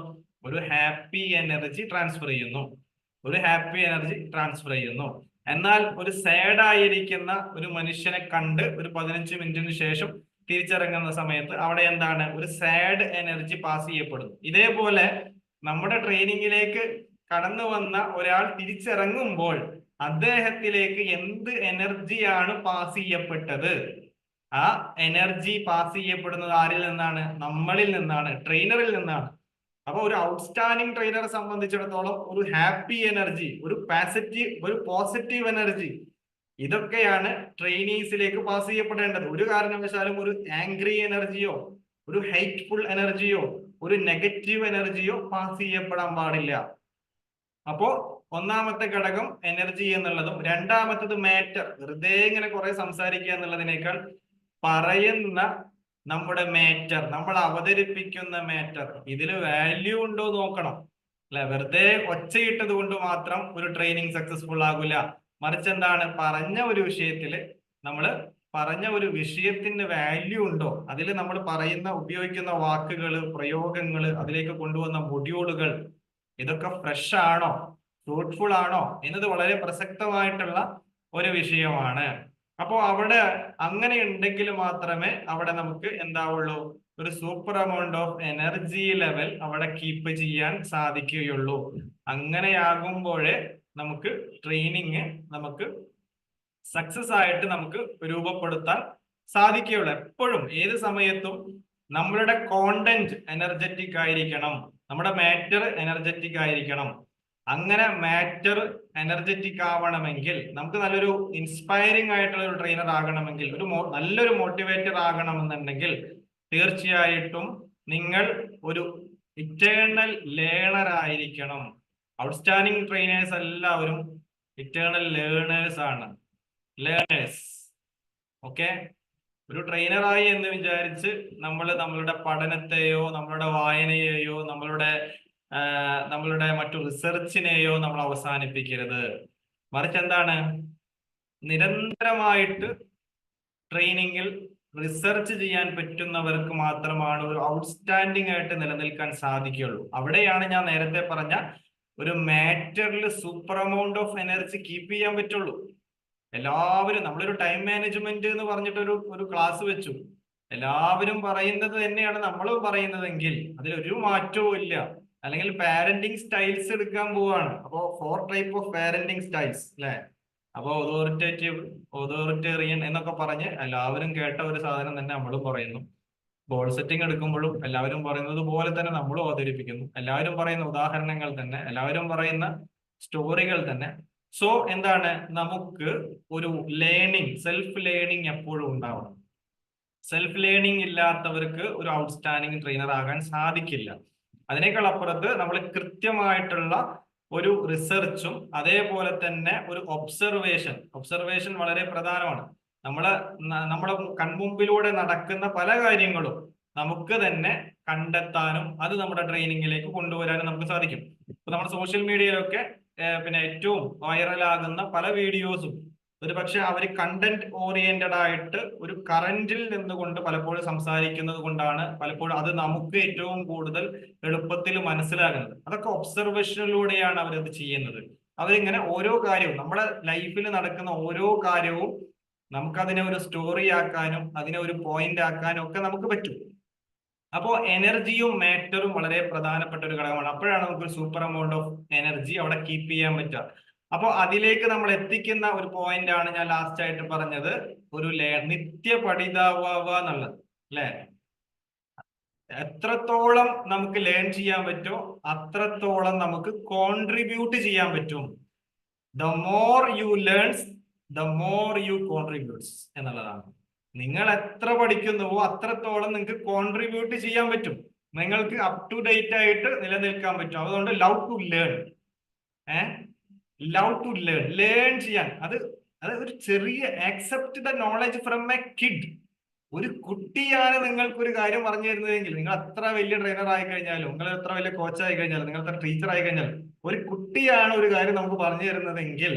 ഒരു ഹാപ്പി എനർജി ട്രാൻസ്ഫർ ചെയ്യുന്നു. എന്നാൽ ഒരു സാഡ് ആയിരിക്കുന്ന ഒരു മനുഷ്യനെ കണ്ട് ഒരു 15 മിനിറ്റിന് ശേഷം തിരിച്ചിറങ്ങുന്ന സമയത്ത് അവിടെ എന്താണ്, ഒരു സാഡ് എനർജി പാസ് ചെയ്യപ്പെടുന്നു. ഇതേപോലെ നമ്മുടെ ട്രെയിനിങ്ങിലേക്ക് കടന്നു വന്ന ഒരാൾ തിരിച്ചിറങ്ങുമ്പോൾ അദ്ദേഹത്തിലേക്ക് എന്ത് എനർജിയാണ് പാസ് ചെയ്യപ്പെട്ടത്, ആ എനർജി പാസ് ചെയ്യപ്പെടുന്നത് ആരിൽ നിന്നാണ്, നമ്മളിൽ നിന്നാണ്, ട്രെയിനറിൽ നിന്നാണ്. അപ്പൊ ഒരു ഔട്ട്സ്റ്റാൻഡിങ് ട്രെയിനറെ സംബന്ധിച്ചിടത്തോളം ഒരു ഹാപ്പി എനർജി, ഒരു പോസിറ്റീവ് എനർജി, ഇതൊക്കെയാണ് ട്രെയിനീസിലേക്ക് പാസ് ചെയ്യപ്പെടേണ്ടത്. ഒരു കാരണവശാലും ഒരു ആംഗ്രി എനർജിയോ, ഒരു ഹെയ്റ്റ്ഫുൾ എനർജിയോ, ഒരു നെഗറ്റീവ് എനർജിയോ പാസ് ചെയ്യപ്പെടാൻ പാടില്ല. അപ്പോ ഒന്നാമത്തെ ഘടകം എനർജി എന്നുള്ളതും, രണ്ടാമത്തത് മാറ്റർ. വെറുതെ ഇങ്ങനെ കുറെ സംസാരിക്കുക എന്നുള്ളതിനേക്കാൾ പറയുന്ന നമ്മുടെ മാറ്റർ, നമ്മൾ അവതരിപ്പിക്കുന്ന മാറ്റർ, ഇതിൽ വാല്യൂ ഉണ്ടോ നോക്കണം. അല്ലെ, വെറുതെ ഒച്ചയിട്ടത് കൊണ്ട് മാത്രം ഒരു ട്രെയിനിങ് സക്സസ്ഫുൾ ആകില്ല. മറിച്ച് എന്താണ്, പറഞ്ഞ ഒരു വിഷയത്തിന് വാല്യൂ ഉണ്ടോ, അതിൽ നമ്മൾ ഉപയോഗിക്കുന്ന വാക്കുകൾ, പ്രയോഗങ്ങൾ, അതിലേക്ക് കൊണ്ടുവന്ന മൊഡ്യൂളുകൾ, ഇതൊക്കെ ഫ്രഷ് ആണോ, ഫ്രൂട്ട്ഫുൾ ആണോ എന്നത് വളരെ പ്രസക്തമായിട്ടുള്ള ഒരു വിഷയമാണ്. അപ്പോൾ അവിടെ അങ്ങനെ ഉണ്ടെങ്കിൽ മാത്രമേ അവിടെ നമുക്ക് എന്താവുള്ളൂ, ഒരു super amount of energy level അവിടെ കീപ്പ് ചെയ്യാൻ സാധിക്കുകയുള്ളൂ. അങ്ങനെയാകുമ്പോഴേ നമുക്ക് ട്രെയിനിങ് നമുക്ക് സക്സസ് ആയിട്ട് നമുക്ക് രൂപപ്പെടുത്താൻ സാധിക്കുകയുള്ളൂ. എപ്പോഴും ഏത് സമയത്തും നമ്മളുടെ കോണ്ടന്റ് എനർജറ്റിക് ആയിരിക്കണം, നമ്മുടെ മാറ്റർ എനർജറ്റിക് ആയിരിക്കണം. അങ്ങനെ മാറ്റർ എനർജറ്റിക് ആവണമെങ്കിൽ, നമുക്ക് നല്ലൊരു ഇൻസ്പയറിംഗ് ആയിട്ടുള്ള ഒരു ട്രെയിനർ ആകണമെങ്കിൽ, നല്ലൊരു മോട്ടിവേറ്റർ ആകണമെന്നുണ്ടെങ്കിൽ തീർച്ചയായിട്ടും നിങ്ങൾ ഒരു ഇറ്റേണൽ ലേണർ ആയിരിക്കണം. ഔട്ട്സ്റ്റാൻഡിങ് ട്രെയിനേഴ്സ് എല്ലാവരും ഇറ്റേണൽ ലേണേഴ്സ് ആണ്. ഓക്കെ, ഒരു ട്രെയിനറായി എന്ന് വിചാരിച്ച് നമ്മളുടെ പഠനത്തെയോ, നമ്മളുടെ വായനയെയോ, നമ്മളുടെ മറ്റു റിസർച്ചിനെയോ നമ്മൾ അവസാനിപ്പിക്കരുത്. മറിച്ച് എന്താണ്, നിരന്തരമായിട്ട് ട്രെയിനിങ്ങിൽ റിസർച്ച് ചെയ്യാൻ പറ്റുന്നവർക്ക് മാത്രമാണ് ഒരു ഔട്ട്സ്റ്റാൻഡിംഗ് ആയിട്ട് നിലനിൽക്കാൻ സാധിക്കുകയുള്ളൂ. അവിടെയാണ് ഞാൻ നേരത്തെ പറഞ്ഞ ഒരു മാറ്ററിൽ super amount of energy keep ചെയ്യാൻ പറ്റുള്ളൂ. എല്ലാവരും, നമ്മളൊരു ടൈം മാനേജ്മെന്റ് എന്ന് പറഞ്ഞിട്ട് ഒരു ക്ലാസ് വെച്ചു, എല്ലാവരും പറയുന്നത് തന്നെയാണ് നമ്മളും പറയുന്നതെങ്കിൽ അതിലൊരു മാറ്റവും ഇല്ല. അല്ലെങ്കിൽ പാരന്റിങ് സ്റ്റൈൽസ് എടുക്കാൻ പോവാണ്. അപ്പോ 4 ടൈപ്പ് ഓഫ് പാരന്റിങ് സ്റ്റൈൽസ് അല്ലെ. അപ്പോ ഓതോറിറ്റേറിയൻ എന്നൊക്കെ പറഞ്ഞ് എല്ലാവരും കേട്ട ഒരു സാധനം തന്നെ നമ്മളും പറയുന്നു. ഗോൾ സെറ്റിംഗ് എടുക്കുമ്പോഴും എല്ലാവരും പറയുന്നത് പോലെ തന്നെ നമ്മളും അവതരിപ്പിക്കുന്നു. എല്ലാവരും പറയുന്ന ഉദാഹരണങ്ങൾ തന്നെ, എല്ലാവരും പറയുന്ന സ്റ്റോറികൾ തന്നെ. സോ എന്താണ്, നമുക്ക് ഒരു ലേണിംഗ്, സെൽഫ് ലേണിംഗ് എപ്പോഴും ഉണ്ടാവണം. സെൽഫ് ലേണിംഗ് ഇല്ലാത്തവർക്ക് ഒരു ഔട്ട്സ്റ്റാൻഡിംഗ് ട്രെയിനർ ആകാൻ സാധിക്കില്ല. അതിനേക്കാൾ അപ്പുറത്ത് നമ്മൾ കൃത്യമായിട്ടുള്ള ഒരു റിസർച്ചും അതേപോലെ തന്നെ ഒരു ഒബ്സർവേഷൻ വളരെ പ്രധാനമാണ്. നമ്മുടെ കൺമുമ്പിലൂടെ നടക്കുന്ന പല കാര്യങ്ങളും നമുക്ക് തന്നെ കണ്ടെത്താനും അത് നമ്മുടെ ട്രെയിനിങ്ങിലേക്ക് കൊണ്ടുവരാനും നമുക്ക് സാധിക്കും. ഇപ്പൊ നമ്മുടെ സോഷ്യൽ മീഡിയയിലൊക്കെ പിന്നെ ഏറ്റവും വൈറലാകുന്ന പല വീഡിയോസും ഒരു പക്ഷെ അവർ കണ്ടന്റ് ഓറിയന്റഡ് ആയിട്ട് ഒരു കറന്റിൽ നിന്നുകൊണ്ട് പലപ്പോഴും സംസാരിക്കുന്നത് കൊണ്ടാണ് പലപ്പോഴും അത് നമുക്ക് ഏറ്റവും കൂടുതൽ എളുപ്പത്തിൽ മനസ്സിലാകുന്നത്. അതൊക്കെ ഒബ്സർവേഷനിലൂടെയാണ് അവരത് ചെയ്യുന്നത്. അവരിങ്ങനെ ഓരോ കാര്യവും നമ്മുടെ ലൈഫിൽ നടക്കുന്ന ഓരോ കാര്യവും നമുക്കതിനെ ഒരു സ്റ്റോറി ആക്കാനും അതിനെ ഒരു പോയിന്റ് ആക്കാനും ഒക്കെ നമുക്ക് പറ്റും. അപ്പോൾ എനർജിയും മാറ്ററും വളരെ പ്രധാനപ്പെട്ട ഒരു ഘടകമാണ്. അപ്പോഴാണ് നമുക്ക് ഒരു സൂപ്പർ എമൗണ്ട് ഓഫ് എനർജി അവിടെ കീപ്പ് ചെയ്യാൻ പറ്റുക. അപ്പോൾ അതിലേക്ക് നമ്മൾ എത്തിക്കുന്ന ഒരു പോയിന്റ് ആണ് ഞാൻ ലാസ്റ്റ് ആയിട്ട് പറഞ്ഞത്, ഒരു നിത്യ പഠിതാവുക എന്നുള്ളത് അല്ലെ. എത്രത്തോളം നമുക്ക് ലേൺ ചെയ്യാൻ പറ്റുമോ അത്രത്തോളം നമുക്ക് കോൺട്രിബ്യൂട്ട് ചെയ്യാൻ പറ്റും. The more you learns the more you contributes എന്നുള്ളതാണ്. നിങ്ങൾ എത്ര പഠിക്കുന്നുവോ അത്രത്തോളം നിങ്ങൾക്ക് കോൺട്രിബ്യൂട്ട് ചെയ്യാൻ പറ്റും. നിങ്ങൾക്ക് അപ് ടു ഡേറ്റ് ആയിട്ട് നിലനിൽക്കാൻ പറ്റും. അതുകൊണ്ട് love to learn, love to learn ചെയ്യാൻ. അത് ഒരു ചെറിയ accept the knowledge from a kid. ഒരു കുട്ടിയാണ് നിങ്ങൾക്കൊരു കാര്യം പറഞ്ഞു തരുന്നതെങ്കിൽ, നിങ്ങൾ എത്ര വലിയ ട്രെയിനർ ആയി കഴിഞ്ഞാലും, നിങ്ങൾ എത്ര വലിയ കോച്ച് ആയി കഴിഞ്ഞാലും, നിങ്ങൾ എത്ര ടീച്ചർ ആയി കഴിഞ്ഞാലും, ഒരു കുട്ടിയാണ് ഒരു കാര്യം നമുക്ക് പറഞ്ഞു തരുന്നതെങ്കിൽ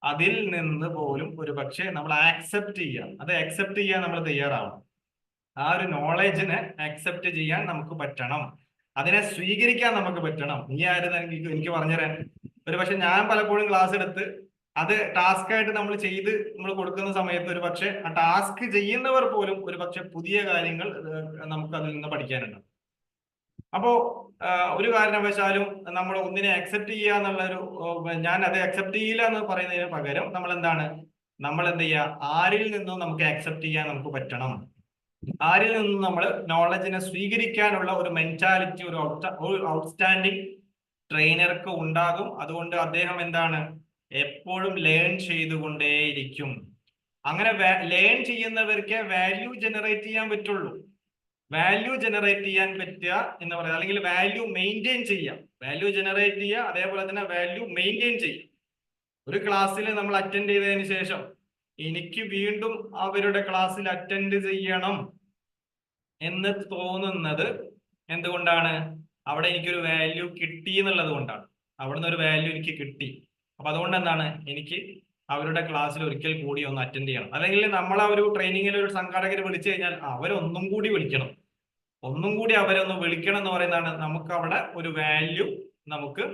അതിൽ നിന്ന് പോലും ഒരു പക്ഷേ നമ്മൾ ആക്സെപ്റ്റ് ചെയ്യാം. അത് ആക്സെപ്റ്റ് ചെയ്യാൻ നമ്മൾ തയ്യാറാവണം. ആ ഒരു നോളജിനെ ആക്സെപ്റ്റ് ചെയ്യാൻ നമുക്ക് പറ്റണം. അതിനെ സ്വീകരിക്കാൻ നമുക്ക് പറ്റണം. നീ ആയിരുന്നു എനിക്ക് പറഞ്ഞുതരാൻ. ഒരു പക്ഷെ ഞാൻ പലപ്പോഴും ക്ലാസ് എടുത്ത് അത് ടാസ്ക് ആയിട്ട് നമ്മൾ കൊടുക്കുന്ന സമയത്ത് ഒരു പക്ഷെ ആ ടാസ്ക് ചെയ്യുന്നവർ പോലും ഒരു പക്ഷെ പുതിയ കാര്യങ്ങൾ നമുക്ക് അതിൽ നിന്ന് പഠിക്കാനുണ്ട്. അപ്പോ ഒരു കാരണവശാലും നമ്മൾ ഒന്നിനെ അക്സെപ്റ്റ് ചെയ്യുക എന്നുള്ളൊരു, ഞാൻ അത് അക്സെപ്റ്റ് ചെയ്യില്ല എന്ന് പറയുന്നതിന് പകരം നമ്മൾ എന്ത് ചെയ്യുക, ആരിൽ നിന്നും നമുക്ക് അക്സെപ്റ്റ് ചെയ്യാൻ നമുക്ക് പറ്റണം. ആരിൽ നിന്നും നമ്മൾ നോളജിനെ സ്വീകരിക്കാനുള്ള ഒരു മെന്റാലിറ്റി ഒരു ഔട്ട്സ്റ്റാൻഡിങ് ട്രെയിനർക്ക് ഉണ്ടാകും. അതുകൊണ്ട് അദ്ദേഹം എപ്പോഴും ലേൺ ചെയ്തുകൊണ്ടേയിരിക്കും. അങ്ങനെ ലേൺ ചെയ്യുന്നവർക്ക് വാല്യൂ ജനറേറ്റ് ചെയ്യാൻ പറ്റുള്ളൂ. വാല്യൂ ജനറേറ്റ് ചെയ്യാൻ പറ്റുക എന്ന് പറയുന്നത്, അല്ലെങ്കിൽ വാല്യൂ മെയിൻറ്റെയിൻ ചെയ്യാം. വാല്യൂ ജനറേറ്റ് ചെയ്യുക, അതേപോലെ തന്നെ വാല്യൂ മെയിൻറ്റെയിൻ ചെയ്യുക. ഒരു ക്ലാസ്സിൽ നമ്മൾ അറ്റൻഡ് ചെയ്തതിന് ശേഷം എനിക്ക് വീണ്ടും അവരുടെ ക്ലാസ്സിൽ അറ്റൻഡ് ചെയ്യണം എന്ന് തോന്നുന്നത് എന്തുകൊണ്ടാണ്? അവിടെ എനിക്കൊരു വാല്യൂ കിട്ടി എന്നുള്ളത് കൊണ്ടാണ്. അവിടുന്ന് ഒരു വാല്യൂ എനിക്ക് കിട്ടി. അപ്പൊ അതുകൊണ്ട് എനിക്ക് അവരുടെ ക്ലാസ്സിൽ ഒരിക്കൽ കൂടി ഒന്ന് അറ്റൻഡ് ചെയ്യണം. അല്ലെങ്കിൽ നമ്മൾ ആ ഒരു ട്രെയിനിങ്ങിൽ ഒരു സംഘാടകർ വിളിച്ചു കഴിഞ്ഞാൽ അവരൊന്നും കൂടി വിളിക്കണം, ഒന്നും കൂടി അവരൊന്ന് വിളിക്കണം എന്ന് പറയുന്നതാണ് നമുക്ക് അവിടെ ഒരു വാല്യൂ നമുക്ക്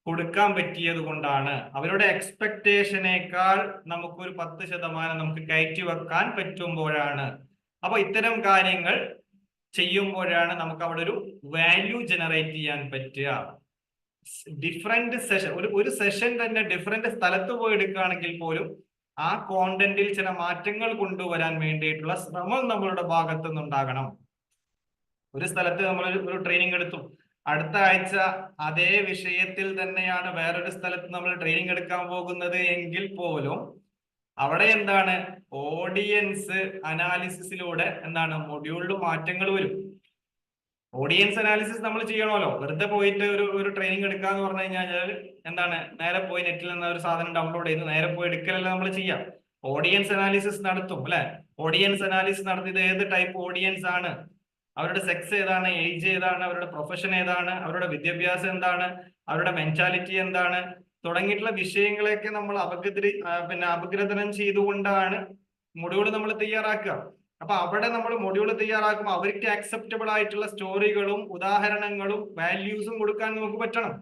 കൊടുക്കാൻ പറ്റിയത് കൊണ്ടാണ്. അവരുടെ എക്സ്പെക്ടേഷനേക്കാൾ നമുക്കൊരു 10% നമുക്ക് കയറ്റി വെക്കാൻ പറ്റുമ്പോഴാണ്. അപ്പൊ ഇത്തരം കാര്യങ്ങൾ ചെയ്യുമ്പോഴാണ് നമുക്ക് അവിടെ ഒരു വാല്യൂ ജനറേറ്റ് ചെയ്യാൻ പറ്റുക. ഡിഫറെന്റ് സെഷൻ, ഒരു സെഷൻ തന്നെ ഡിഫറെന്റ് സ്ഥലത്ത് പോയി എടുക്കുകയാണെങ്കിൽ പോലും ആ കോണ്ടന്റിൽ ചില മാറ്റങ്ങൾ കൊണ്ടുവരാൻ വേണ്ടിയിട്ടുള്ള ശ്രമം നമ്മളുടെ ഭാഗത്തു നിന്നുണ്ടാകണം. ഒരു സ്ഥലത്ത് നമ്മൾ ഒരു ട്രെയിനിങ് എടുത്തു, അടുത്ത ആഴ്ച അതേ വിഷയത്തിൽ തന്നെയാണ് വേറൊരു സ്ഥലത്ത് നമ്മൾ ട്രെയിനിങ് എടുക്കാൻ പോകുന്നത് എങ്കിൽ പോലും അവിടെ ഓഡിയൻസ് അനാലിസിസിലൂടെ മൊഡ്യൂളിൽ മാറ്റങ്ങൾ വരും. ഓഡിയൻസ് അനാലിസിസ് നമ്മൾ ചെയ്യണമല്ലോ. വെറുതെ പോയിട്ട് ഒരു ട്രെയിനിങ് എടുക്കുക എന്ന് പറഞ്ഞു കഴിഞ്ഞാൽ നേരെ പോയി നെറ്റിൽ നിന്ന് ഒരു സാധനം ഡൗൺലോഡ് ചെയ്ത് നേരെ പോയി എടുക്കലല്ല നമ്മൾ ചെയ്യാം. ഓഡിയൻസ് അനാലിസിസ് നടത്തും അല്ലെ. ഓഡിയൻസ് അനാലിസിസ് നടത്തിയത് ഏത് ടൈപ്പ് ഓഡിയൻസ് ആണ്, അവരുടെ സെക്സ് ഏതാണ്, ഏജ് ഏതാണ്, അവരുടെ പ്രൊഫഷൻ ഏതാണ്, അവരുടെ വിദ്യാഭ്യാസം എന്താണ്, അവരുടെ മെന്റാലിറ്റി എന്താണ് തുടങ്ങിയിട്ടുള്ള വിഷയങ്ങളെയൊക്കെ നമ്മൾ അപഗ്രഥനം ചെയ്തുകൊണ്ടാണ് മൊഡ്യൂൾ നമ്മൾ തയ്യാറാക്കുക. അപ്പൊ അവിടെ നമ്മൾ മൊഡ്യൂൾ തയ്യാറാക്കുമ്പോൾ അവർക്ക് ആക്സെപ്റ്റബിൾ ആയിട്ടുള്ള സ്റ്റോറികളും ഉദാഹരണങ്ങളും വാല്യൂസും കൊടുക്കാൻ നമുക്ക് പറ്റണം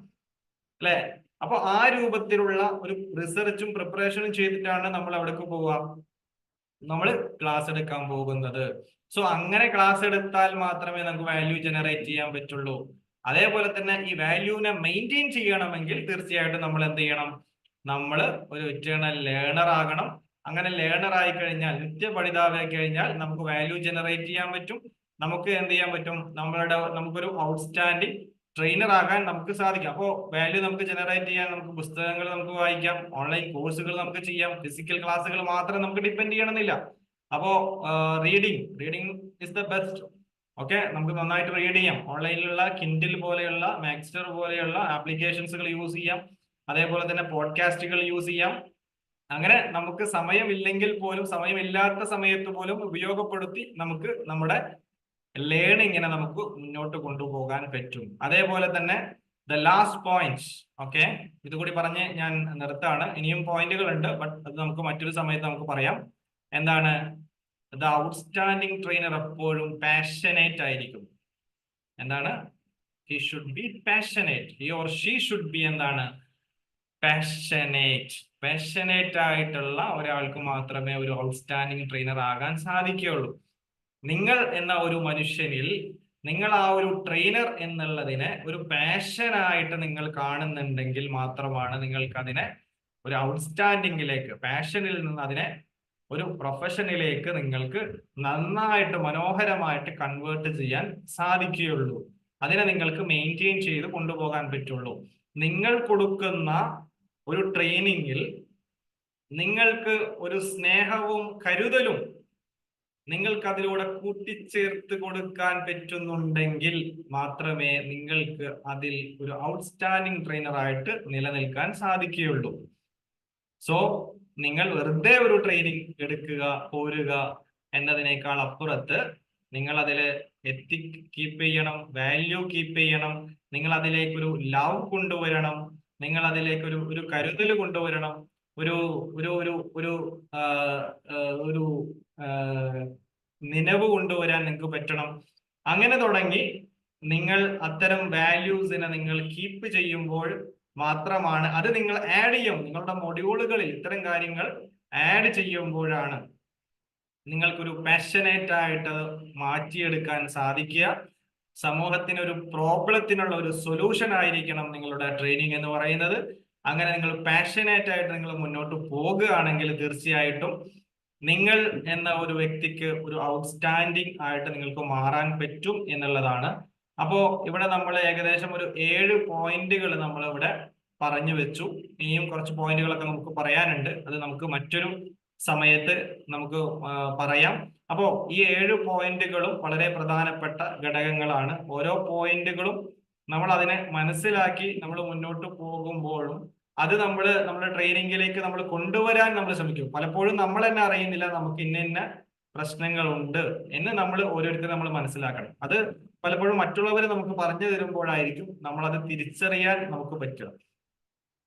അല്ലെ. അപ്പൊ ആ രൂപത്തിലുള്ള ഒരു റിസർച്ചും പ്രിപ്പറേഷനും ചെയ്തിട്ടാണ് നമ്മൾ അവിടേക്ക് പോവുക, നമ്മൾ ക്ലാസ് എടുക്കാൻ പോകുന്നത്. സോ അങ്ങനെ ക്ലാസ് എടുത്താൽ മാത്രമേ നമുക്ക് വാല്യൂ ജനറേറ്റ് ചെയ്യാൻ പറ്റുള്ളൂ. അതേപോലെ തന്നെ ഈ വാല്യൂവിനെ മെയിൻറ്റെയിൻ ചെയ്യണമെങ്കിൽ തീർച്ചയായിട്ടും നമ്മൾ എന്ത് ചെയ്യണം? നമ്മൾ ഒരു ഇറ്റേണൽ ലേണർ ആകണം. അങ്ങനെ ലേണർ ആയി കഴിഞ്ഞാൽ, നിത്യപഠിതാവായി കഴിഞ്ഞാൽ നമുക്ക് വാല്യൂ ജനറേറ്റ് ചെയ്യാൻ പറ്റും. നമുക്ക് എന്ത് ചെയ്യാൻ പറ്റും? നമുക്കൊരു ഔട്ട്സ്റ്റാൻഡിങ് ട്രെയിനർ ആകാൻ നമുക്ക് സാധിക്കും. അപ്പോൾ വാല്യൂ നമുക്ക് ജനറേറ്റ് ചെയ്യാൻ നമുക്ക് പുസ്തകങ്ങൾ നമുക്ക് വായിക്കാം, ഓൺലൈൻ കോഴ്സുകൾ നമുക്ക് ചെയ്യാം, ഫിസിക്കൽ ക്ലാസ്സുകൾ മാത്രം നമുക്ക് ഡിപ്പെൻഡ് ചെയ്യണമെന്നില്ല. അപ്പോ reading is the best. Okay, നമുക്ക് നന്നായിട്ട് റീഡ് ചെയ്യാം. ഓൺലൈനിലുള്ള കിൻഡിൽ പോലെയുള്ള, മാക്സ്റ്റർ പോലെയുള്ള ആപ്ലിക്കേഷൻസുകൾ യൂസ് ചെയ്യാം. അതേപോലെ തന്നെ പോഡ്കാസ്റ്റുകൾ യൂസ് ചെയ്യാം. അങ്ങനെ നമുക്ക് സമയമില്ലെങ്കിൽ പോലും, സമയമില്ലാത്ത സമയത്ത് പോലും ഉപയോഗപ്പെടുത്തി നമുക്ക് നമ്മുടെ ലേണിങ്ങിനെ നമുക്ക് മുന്നോട്ട് കൊണ്ടുപോകാൻ പറ്റും. അതേപോലെ തന്നെ ദ ലാസ്റ്റ് പോയിന്റ്, ഓക്കെ, ഇതുകൂടി പറഞ്ഞ് ഞാൻ നിർത്താണ്. ഇനിയും പോയിന്റുകൾ ഉണ്ട്, ബട്ട് അത് നമുക്ക് മറ്റൊരു സമയത്ത് നമുക്ക് പറയാം. എന്താണ്? ദ ഔട്ട്സ്റ്റാൻഡിങ് ട്രെയിനർ എപ്പോഴും പാഷനേറ്റ് ആയിരിക്കും. എന്താണ്? He should be passionate. He or she should be എന്താണ്? പാഷനേറ്റ് ആയിട്ടുള്ള ഒരാൾക്ക് മാത്രമേ ഒരു ഔട്ട്സ്റ്റാൻഡിങ് ട്രെയിനർ ആകാൻ സാധിക്കുകയുള്ളൂ. നിങ്ങൾ എന്ന ഒരു മനുഷ്യനിൽ, നിങ്ങൾ ആ ഒരു ട്രെയിനർ എന്നുള്ളതിനെ ഒരു പാഷനായിട്ട് നിങ്ങൾ കാണുന്നുണ്ടെങ്കിൽ മാത്രമാണ് നിങ്ങൾക്ക് അതിനെ ഒരു ഔട്ട്സ്റ്റാൻഡിങ്ങിലേക്ക്, പാഷനിൽ നിന്ന് അതിനെ ഒരു പ്രൊഫഷനിലേക്ക് നിങ്ങൾക്ക് നന്നായിട്ട് മനോഹരമായിട്ട് കൺവേർട്ട് ചെയ്യാൻ സാധിക്കുകയുള്ളൂ. അതിനെ നിങ്ങൾക്ക് മെയിൻറ്റെയിൻ ചെയ്ത് കൊണ്ടുപോകാൻ പറ്റുള്ളൂ. നിങ്ങൾ കൊടുക്കുന്ന ഒരു ട്രെയിനിങ്ങിൽ നിങ്ങൾക്ക് ഒരു സ്നേഹവും കരുതലും നിങ്ങൾക്ക് അതിലൂടെ കൂട്ടിച്ചേർത്ത് കൊടുക്കാൻ പറ്റുന്നുണ്ടെങ്കിൽ മാത്രമേ നിങ്ങൾക്ക് അതിൽ ഒരു ഔട്ട്സ്റ്റാൻഡിങ് ട്രെയിനറായിട്ട് നിലനിൽക്കാൻ സാധിക്കുകയുള്ളൂ. സോ നിങ്ങൾ വെറുതെ ഒരു ട്രെയിനിങ് എടുക്കുക, പോരുക എന്നതിനേക്കാൾ അപ്പുറത്ത് നിങ്ങൾ അതിൽ എത്തിക് കീപ്പ് ചെയ്യണം, വാല്യൂ കീപ്പ് ചെയ്യണം, നിങ്ങൾ അതിലേക്ക് ഒരു ലവ് കൊണ്ടുവരണം, നിങ്ങൾ അതിലേക്ക് ഒരു കരുതൽ കൊണ്ടുവരണം, ഒരു ഒരു ഒരു ഒരു ഒരു നിലവ് കൊണ്ടുവരാൻ നിങ്ങൾക്ക് പറ്റണം. അങ്ങനെ തുടങ്ങി നിങ്ങൾ അത്തരം വാല്യൂസിനെ നിങ്ങൾ കീപ്പ് ചെയ്യുമ്പോൾ മാത്രമാണ്, അത് നിങ്ങൾ ആഡ് ചെയ്യും. നിങ്ങളുടെ മൊഡ്യൂളുകളിൽ ഇത്തരം കാര്യങ്ങൾ ആഡ് ചെയ്യുമ്പോഴാണ് നിങ്ങൾക്കൊരു പാഷനേറ്റ് ആയിട്ട് മാറ്റിയെടുക്കാൻ സാധിക്കുക. സമൂഹത്തിന് ഒരു പ്രോബ്ലത്തിനുള്ള ഒരു സൊല്യൂഷൻ ആയിരിക്കണം നിങ്ങളുടെ ട്രെയിനിങ് എന്ന് പറയുന്നത്. അങ്ങനെ നിങ്ങൾ പാഷനേറ്റ് ആയിട്ട് നിങ്ങൾ മുന്നോട്ട് പോകുകയാണെങ്കിൽ തീർച്ചയായിട്ടും നിങ്ങൾ എന്ന ഒരു വ്യക്തിക്ക് ഒരു ഔട്ട്സ്റ്റാൻഡിങ് ആയിട്ട് നിങ്ങൾക്ക് മാറാൻ പറ്റും എന്നുള്ളതാണ്. അപ്പോ ഇവിടെ നമ്മൾ ഏകദേശം ഒരു 7 പോയിന്റുകൾ നമ്മൾ ഇവിടെ പറഞ്ഞു വെച്ചു. ഇനിയും കുറച്ച് പോയിന്റുകളൊക്കെ നമുക്ക് പറയാനുണ്ട്, അത് നമുക്ക് മറ്റൊരു സമയത്ത് നമുക്ക് പറയാം. അപ്പോ ഈ 7 പോയിന്റുകളും വളരെ പ്രധാനപ്പെട്ട ഘടകങ്ങളാണ്. ഓരോ പോയിന്റുകളും നമ്മൾ അതിനെ മനസ്സിലാക്കി നമ്മൾ മുന്നോട്ട് പോകുമ്പോഴും അത് നമ്മുടെ ട്രെയിനിങ്ങിലേക്ക് നമ്മൾ കൊണ്ടുവരാൻ നമ്മൾ ശ്രമിക്കും. പലപ്പോഴും നമ്മൾ തന്നെ അറിയുന്നില്ല നമുക്ക് ഇന്ന പ്രശ്നങ്ങളുണ്ട് എന്ന് നമ്മൾ ഓരോരുത്തരും നമ്മൾ മനസ്സിലാക്കണം. അത് പലപ്പോഴും മറ്റുള്ളവർ നമുക്ക് പറഞ്ഞു തരുമ്പോഴായിരിക്കും നമ്മൾ അത് തിരിച്ചറിയാൻ നമുക്ക് പറ്റുക.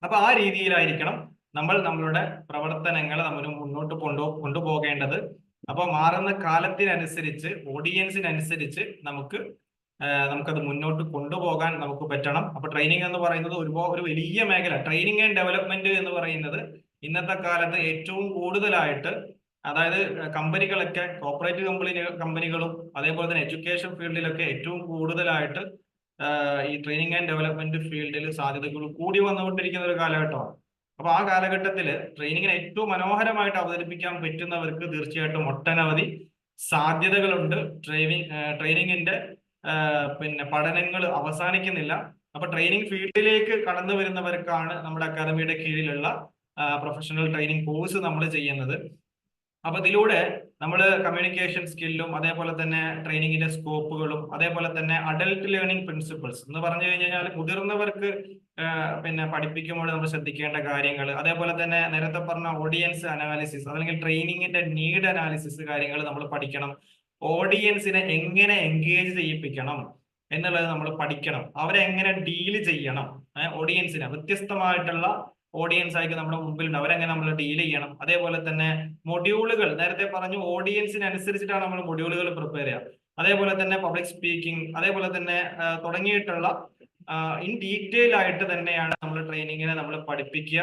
അപ്പൊ ആ രീതിയിലായിരിക്കണം നമ്മൾ നമ്മളുടെ പ്രവർത്തനങ്ങൾ നമ്മൾ മുന്നോട്ട് കൊണ്ടുപോകേണ്ടത്. അപ്പൊ മാറുന്ന കാലത്തിനനുസരിച്ച്, ഓഡിയൻസിനനുസരിച്ച് നമുക്കത് മുന്നോട്ട് കൊണ്ടുപോകാൻ നമുക്ക് പറ്റണം. അപ്പൊ ട്രെയിനിങ് എന്ന് പറയുന്നത് ഒരു വലിയ മേഖല. ട്രെയിനിങ് ആൻഡ് ഡെവലപ്മെന്റ് എന്ന് പറയുന്നത് ഇന്നത്തെ കാലത്ത് ഏറ്റവും കൂടുതലായിട്ട്, അതായത് കമ്പനികളൊക്കെ, കോർപ്പറേറ്റ് കമ്പനികളും അതേപോലെ തന്നെ എഡ്യൂക്കേഷൻ ഫീൽഡിലൊക്കെ ഏറ്റവും കൂടുതലായിട്ട് ഈ ട്രെയിനിങ് ആൻഡ് ഡെവലപ്മെന്റ് ഫീൽഡിൽ സാധ്യതകൾ കൂടി വന്നുകൊണ്ടിരിക്കുന്ന ഒരു കാലഘട്ടമാണ്. അപ്പൊ ആ കാലഘട്ടത്തിൽ ട്രെയിനിങ്ങിനെ ഏറ്റവും മനോഹരമായിട്ട് അവതരിപ്പിക്കാൻ പറ്റുന്നവർക്ക് തീർച്ചയായിട്ടും ഒട്ടനവധി സാധ്യതകളുണ്ട്. ട്രെയിനിങ്ങിന്റെ പഠനങ്ങൾ അവസാനിക്കുന്നില്ല. അപ്പൊ ട്രെയിനിങ് ഫീൽഡിലേക്ക് കടന്നു വരുന്നവർക്കാണ് നമ്മുടെ അക്കാദമിയുടെ കീഴിലുള്ള പ്രൊഫഷണൽ ട്രെയിനിങ് കോഴ്സ് നമ്മൾ ചെയ്യുന്നത്. അപ്പൊ ഇതിലൂടെ നമ്മൾ കമ്മ്യൂണിക്കേഷൻ സ്കില്ലും അതേപോലെ തന്നെ ട്രെയിനിങ്ങിന്റെ സ്കോപ്പുകളും അതേപോലെ തന്നെ അഡൽട്ട് ലേണിംഗ് പ്രിൻസിപ്പിൾസ് എന്ന് പറഞ്ഞു കഴിഞ്ഞാൽ മുതിർന്നവർക്ക് പഠിപ്പിക്കുമ്പോൾ നമ്മൾ ശ്രദ്ധിക്കേണ്ട കാര്യങ്ങൾ, അതേപോലെ തന്നെ നേരത്തെ പറഞ്ഞ ഓഡിയൻസ് അനാലിസിസ് അല്ലെങ്കിൽ ട്രെയിനിങ്ങിന്റെ നീഡ് അനാലിസിസ് കാര്യങ്ങൾ നമ്മൾ പഠിക്കണം. ഓഡിയൻസിനെ എങ്ങനെ എൻഗേജ് ചെയ്യിപ്പിക്കണം എന്നുള്ളത് നമ്മൾ പഠിക്കണം. അവരെ എങ്ങനെ ഡീൽ ചെയ്യണം, ഓഡിയൻസിനെ വ്യത്യസ്തമായിട്ടുള്ള ഓഡിയൻസ് ആയിരിക്കും നമ്മുടെ മുമ്പിലുണ്ട്, അവരെങ്ങനെ നമ്മൾ ഡീൽ ചെയ്യണം. അതേപോലെ തന്നെ മൊഡ്യൂളുകൾ നേരത്തെ പറഞ്ഞു, ഓഡിയൻസിനനുസരിച്ചിട്ടാണ് നമ്മൾ മൊഡ്യൂളുകൾ പ്രിപ്പയർ ചെയ്യുക. അതേപോലെ തന്നെ പബ്ലിക് സ്പീക്കിംഗ്, അതേപോലെ തന്നെ തുടങ്ങിയിട്ടുള്ള ഇൻ ഡീറ്റെയിൽ ആയിട്ട് തന്നെയാണ് നമ്മൾ ട്രെയിനിങ്ങിനെ നമ്മൾ പഠിപ്പിക്കുക.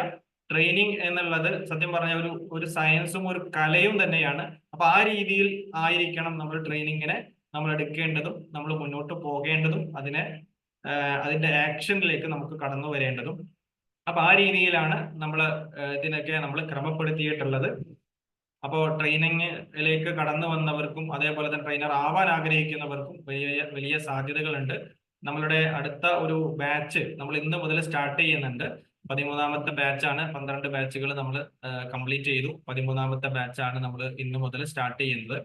ട്രെയിനിങ് എന്നുള്ളത് സത്യം പറഞ്ഞ ഒരു സയൻസും ഒരു കലയും തന്നെയാണ്. അപ്പൊ ആ രീതിയിൽ ആയിരിക്കണം നമ്മൾ ട്രെയിനിങ്ങിനെ നമ്മൾ എടുക്കേണ്ടതും നമ്മൾ മുന്നോട്ട് പോകേണ്ടതും അതിനെ അതിന്റെ ആക്ഷനിലേക്ക് നമുക്ക് കടന്നു വരേണ്ടതും. അപ്പൊ ആ രീതിയിലാണ് നമ്മൾ ഇതിനൊക്കെ നമ്മൾ ക്രമപ്പെടുത്തിയിട്ടുള്ളത്. അപ്പോൾ ട്രെയിനിങ്ങിലേക്ക് കടന്നു വന്നവർക്കും അതേപോലെ തന്നെ ട്രെയിനർ ആവാൻ ആഗ്രഹിക്കുന്നവർക്കും വലിയ വലിയ സാധ്യതകളുണ്ട്. നമ്മളുടെ അടുത്ത ഒരു ബാച്ച് നമ്മൾ ഇന്ന് മുതൽ സ്റ്റാർട്ട് ചെയ്യുന്നുണ്ട്. 13ാമത്തെ ബാച്ചാണ്. 12 ബാച്ചുകൾ നമ്മൾ കംപ്ലീറ്റ് ചെയ്തു. 13ാമത്തെ ബാച്ചാണ് നമ്മൾ ഇന്ന് മുതൽ സ്റ്റാർട്ട് ചെയ്യുന്നത്.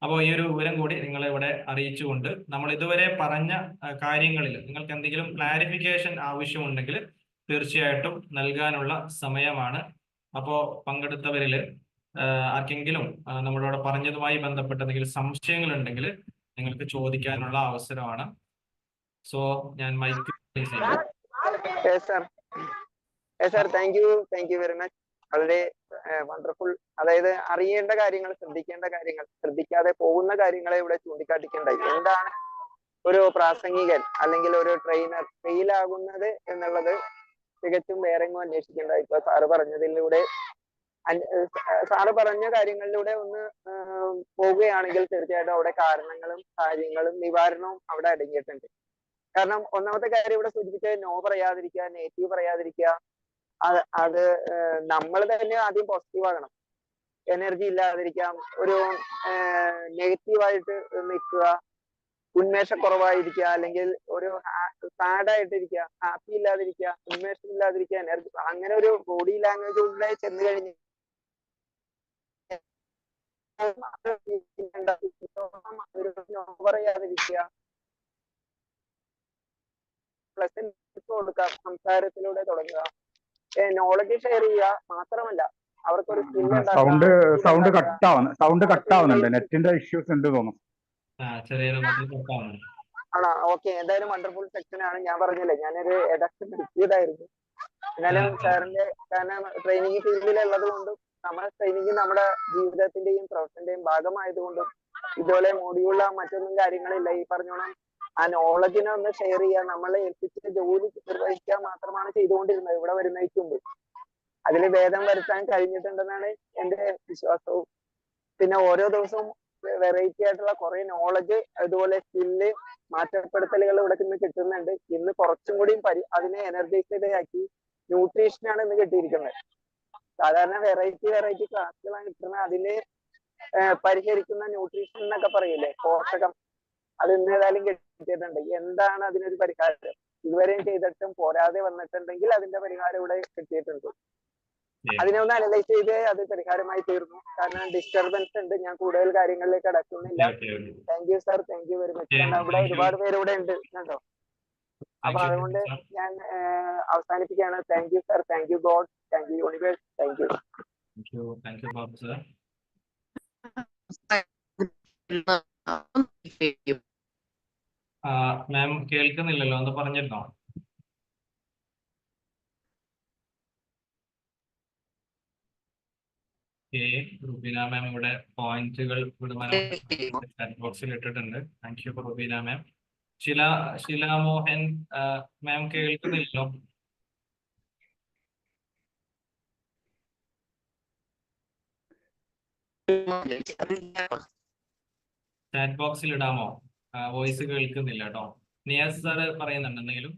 അപ്പോൾ ഈ ഒരു വിവരം കൂടി നിങ്ങളെ ഇവിടെ അറിയിച്ചുകൊണ്ട് നമ്മൾ ഇതുവരെ പറഞ്ഞ കാര്യങ്ങളിൽ നിങ്ങൾക്ക് എന്തെങ്കിലും ക്ലാരിഫിക്കേഷൻ ആവശ്യമുണ്ടെങ്കിൽ തീർച്ചയായിട്ടും നൽകാനുള്ള സമയമാണ്. അപ്പോൾ പങ്കെടുത്തവരിൽ ആർക്കെങ്കിലും നമ്മളോട് പറഞ്ഞതുമായി ബന്ധപ്പെട്ട എന്തെങ്കിലും സംശയങ്ങൾ ഉണ്ടെങ്കിൽ നിങ്ങൾക്ക് ചോദിക്കാനുള്ള അവസരമാണ്. സോ ഞാൻ മൈക്ക് പ്ലീസ് ചെയ്യാം. Thank you very much. വളരെ വണ്ടർഫുൾ. അതായത് അറിയേണ്ട കാര്യങ്ങൾ, ശ്രദ്ധിക്കേണ്ട കാര്യങ്ങൾ, ശ്രദ്ധിക്കാതെ പോകുന്ന കാര്യങ്ങളെ ഇവിടെ ചൂണ്ടിക്കാട്ടിക്കേണ്ടായി. എന്താണ് ഒരു പ്രാസംഗികൻ അല്ലെങ്കിൽ ഒരു ട്രെയിനർ ഫെയിൽ ആകുന്നത് എന്നുള്ളത് തികച്ചും വേറെങ്ങും അന്വേഷിക്കേണ്ട. ഇപ്പൊ സാറ് പറഞ്ഞ കാര്യങ്ങളിലൂടെ ഒന്ന് പോവുകയാണെങ്കിൽ തീർച്ചയായിട്ടും അവിടെ കാരണങ്ങളും കാര്യങ്ങളും നിവാരണവും അവിടെ അടങ്ങിയിട്ടുണ്ട്. കാരണം ഒന്നാമത്തെ കാര്യം ഇവിടെ സൂചിപ്പിച്ചത് നോ പറയാതിരിക്കുക, നെഗറ്റീവ് പറയാതിരിക്കുക. അത് നമ്മൾ തന്നെ ആദ്യം പോസിറ്റീവ് ആകണം. എനർജി ഇല്ലാതിരിക്കാം, ഒരു നെഗറ്റീവായിട്ട് നിൽക്കുക, ഉന്മേഷക്കുറവായിരിക്കുക, അല്ലെങ്കിൽ ഒരു സാഡായിട്ടിരിക്കുക, ഹാപ്പി ഇല്ലാതിരിക്കുക, ഉന്മേഷം ഇല്ലാതിരിക്കുക, എനർജി, അങ്ങനെ ഒരു ബോഡി ലാംഗ്വേജ് ഉള്ളിൽ ചെന്ന് കഴിഞ്ഞ് പറയാതിരിക്കുക, പ്ലസന്റ് കൊടുക്കുക, സംസാരത്തിലൂടെ തുടങ്ങുക, നോളജ് ഷെയർ ചെയ്യുക. മാത്രമല്ല അവർക്കൊരു സൗണ്ട് കട്ടാവുന്നുണ്ട്. നെറ്റിന്റെ ഇഷ്യൂസ് ഉണ്ട് തോന്നുന്നു. ആണോ? ഓക്കെ, എന്തായാലും വണ്ടർഫുൾ സെക്ഷൻ ആണ്. ഞാൻ പറഞ്ഞില്ലേ, ഞാനൊരു ഇടയ്ക്ക് നിർത്തിയതായിരുന്നു. എന്നാലും സാറിന്റെ, കാരണം ട്രെയിനിങ് ഫീൽഡിലുള്ളത് കൊണ്ടും നമ്മുടെ ട്രെയിനിങ് നമ്മുടെ ജീവിതത്തിന്റെയും പ്രൊഫഷന്റെയും ഭാഗമായതുകൊണ്ടും ഇതുപോലെ മോഡ്യൂള മറ്റൊന്നും കാര്യങ്ങളില്ല. ഈ പറഞ്ഞോണം ആ നോളജിനെ ഒന്ന് ഷെയർ ചെയ്യുക, നമ്മളെ ഏൽപ്പിച്ച ജോലി നിർവഹിക്കാൻ മാത്രമാണ് ചെയ്തുകൊണ്ടിരുന്നത് ഇവിടെ വരുന്നതിന് മുമ്പ്. അതിൽ ഭേദം വരുത്താൻ കഴിഞ്ഞിട്ടുണ്ടെന്നാണ് എന്റെ വിശ്വാസവും. പിന്നെ ഓരോ ദിവസവും വെറൈറ്റി ആയിട്ടുള്ള കുറെ നോളജ്, അതുപോലെ സ്കില്ല് മാറ്റപ്പെടുത്തലുകൾ ഇവിടെ നിന്ന് കിട്ടുന്നുണ്ട്. ഇന്ന് കുറച്ചും കൂടി അതിനെ എനർജൈസ്ഡ് ആക്കി ന്യൂട്രീഷനാണ് ഇന്ന് കിട്ടിയിരിക്കുന്നത്. സാധാരണ വെറൈറ്റി ക്ലാസ്സുകളാണ് കിട്ടുന്നത്. അതിന് പരിഹരിക്കുന്ന ന്യൂട്രീഷൻ എന്നൊക്കെ പറയില്ലേ, പോഷകം, അത് ഇന്ന് ഏതായാലും കിട്ടിയിട്ടുണ്ട്. എന്താണ് അതിനൊരു പരിഹാരം? ഇതുവരെയും ചെയ്തിട്ടും പോരാതെ വന്നിട്ടുണ്ടെങ്കിൽ അതിന്റെ പരിഹാരം ഇവിടെ കിട്ടിയിട്ടുണ്ട്. അതിനെ ഒന്ന് അനലൈസ് ചെയ്ത് അത് പരിഹാരമായി തീർന്നു. കാരണം ഡിസ്റ്റർബൻസ് ഉണ്ട്. ഞാൻ കൂടുതൽ കാര്യങ്ങളിലേക്ക് കടക്കുന്നില്ല. Thank you sir, thank you very much. കാരണം ഇവിടെ ഒരുപാട് പേര് ഇവിടെ ഉണ്ട് കേട്ടോ. അപ്പൊ അതുകൊണ്ട് ഞാൻ അവസാനിപ്പിക്കുകയാണ്. Thank you sir, thank you god, thank you universe, thank you. Ma'am കേൾക്കുന്നില്ലല്ലോ, ഒന്ന് പറഞ്ഞിരുന്നോ? റുബീന മാം ഇവിടെ പോയിന്റുകൾ ചാറ്റ് ബോക്സിൽ ഇട്ടിട്ടുണ്ട്. താങ്ക് യു റുബീന മാം. ശില മോഹൻ മാം കേൾക്കുന്നില്ലല്ലോ? ചാറ്റ് ബോക്സിൽ ഇടാമോ? വോയിസ് കേൾക്കുന്നില്ല കേട്ടോ. നിയാസ് സാറ് പറയുന്നുണ്ട് എന്തെങ്കിലും?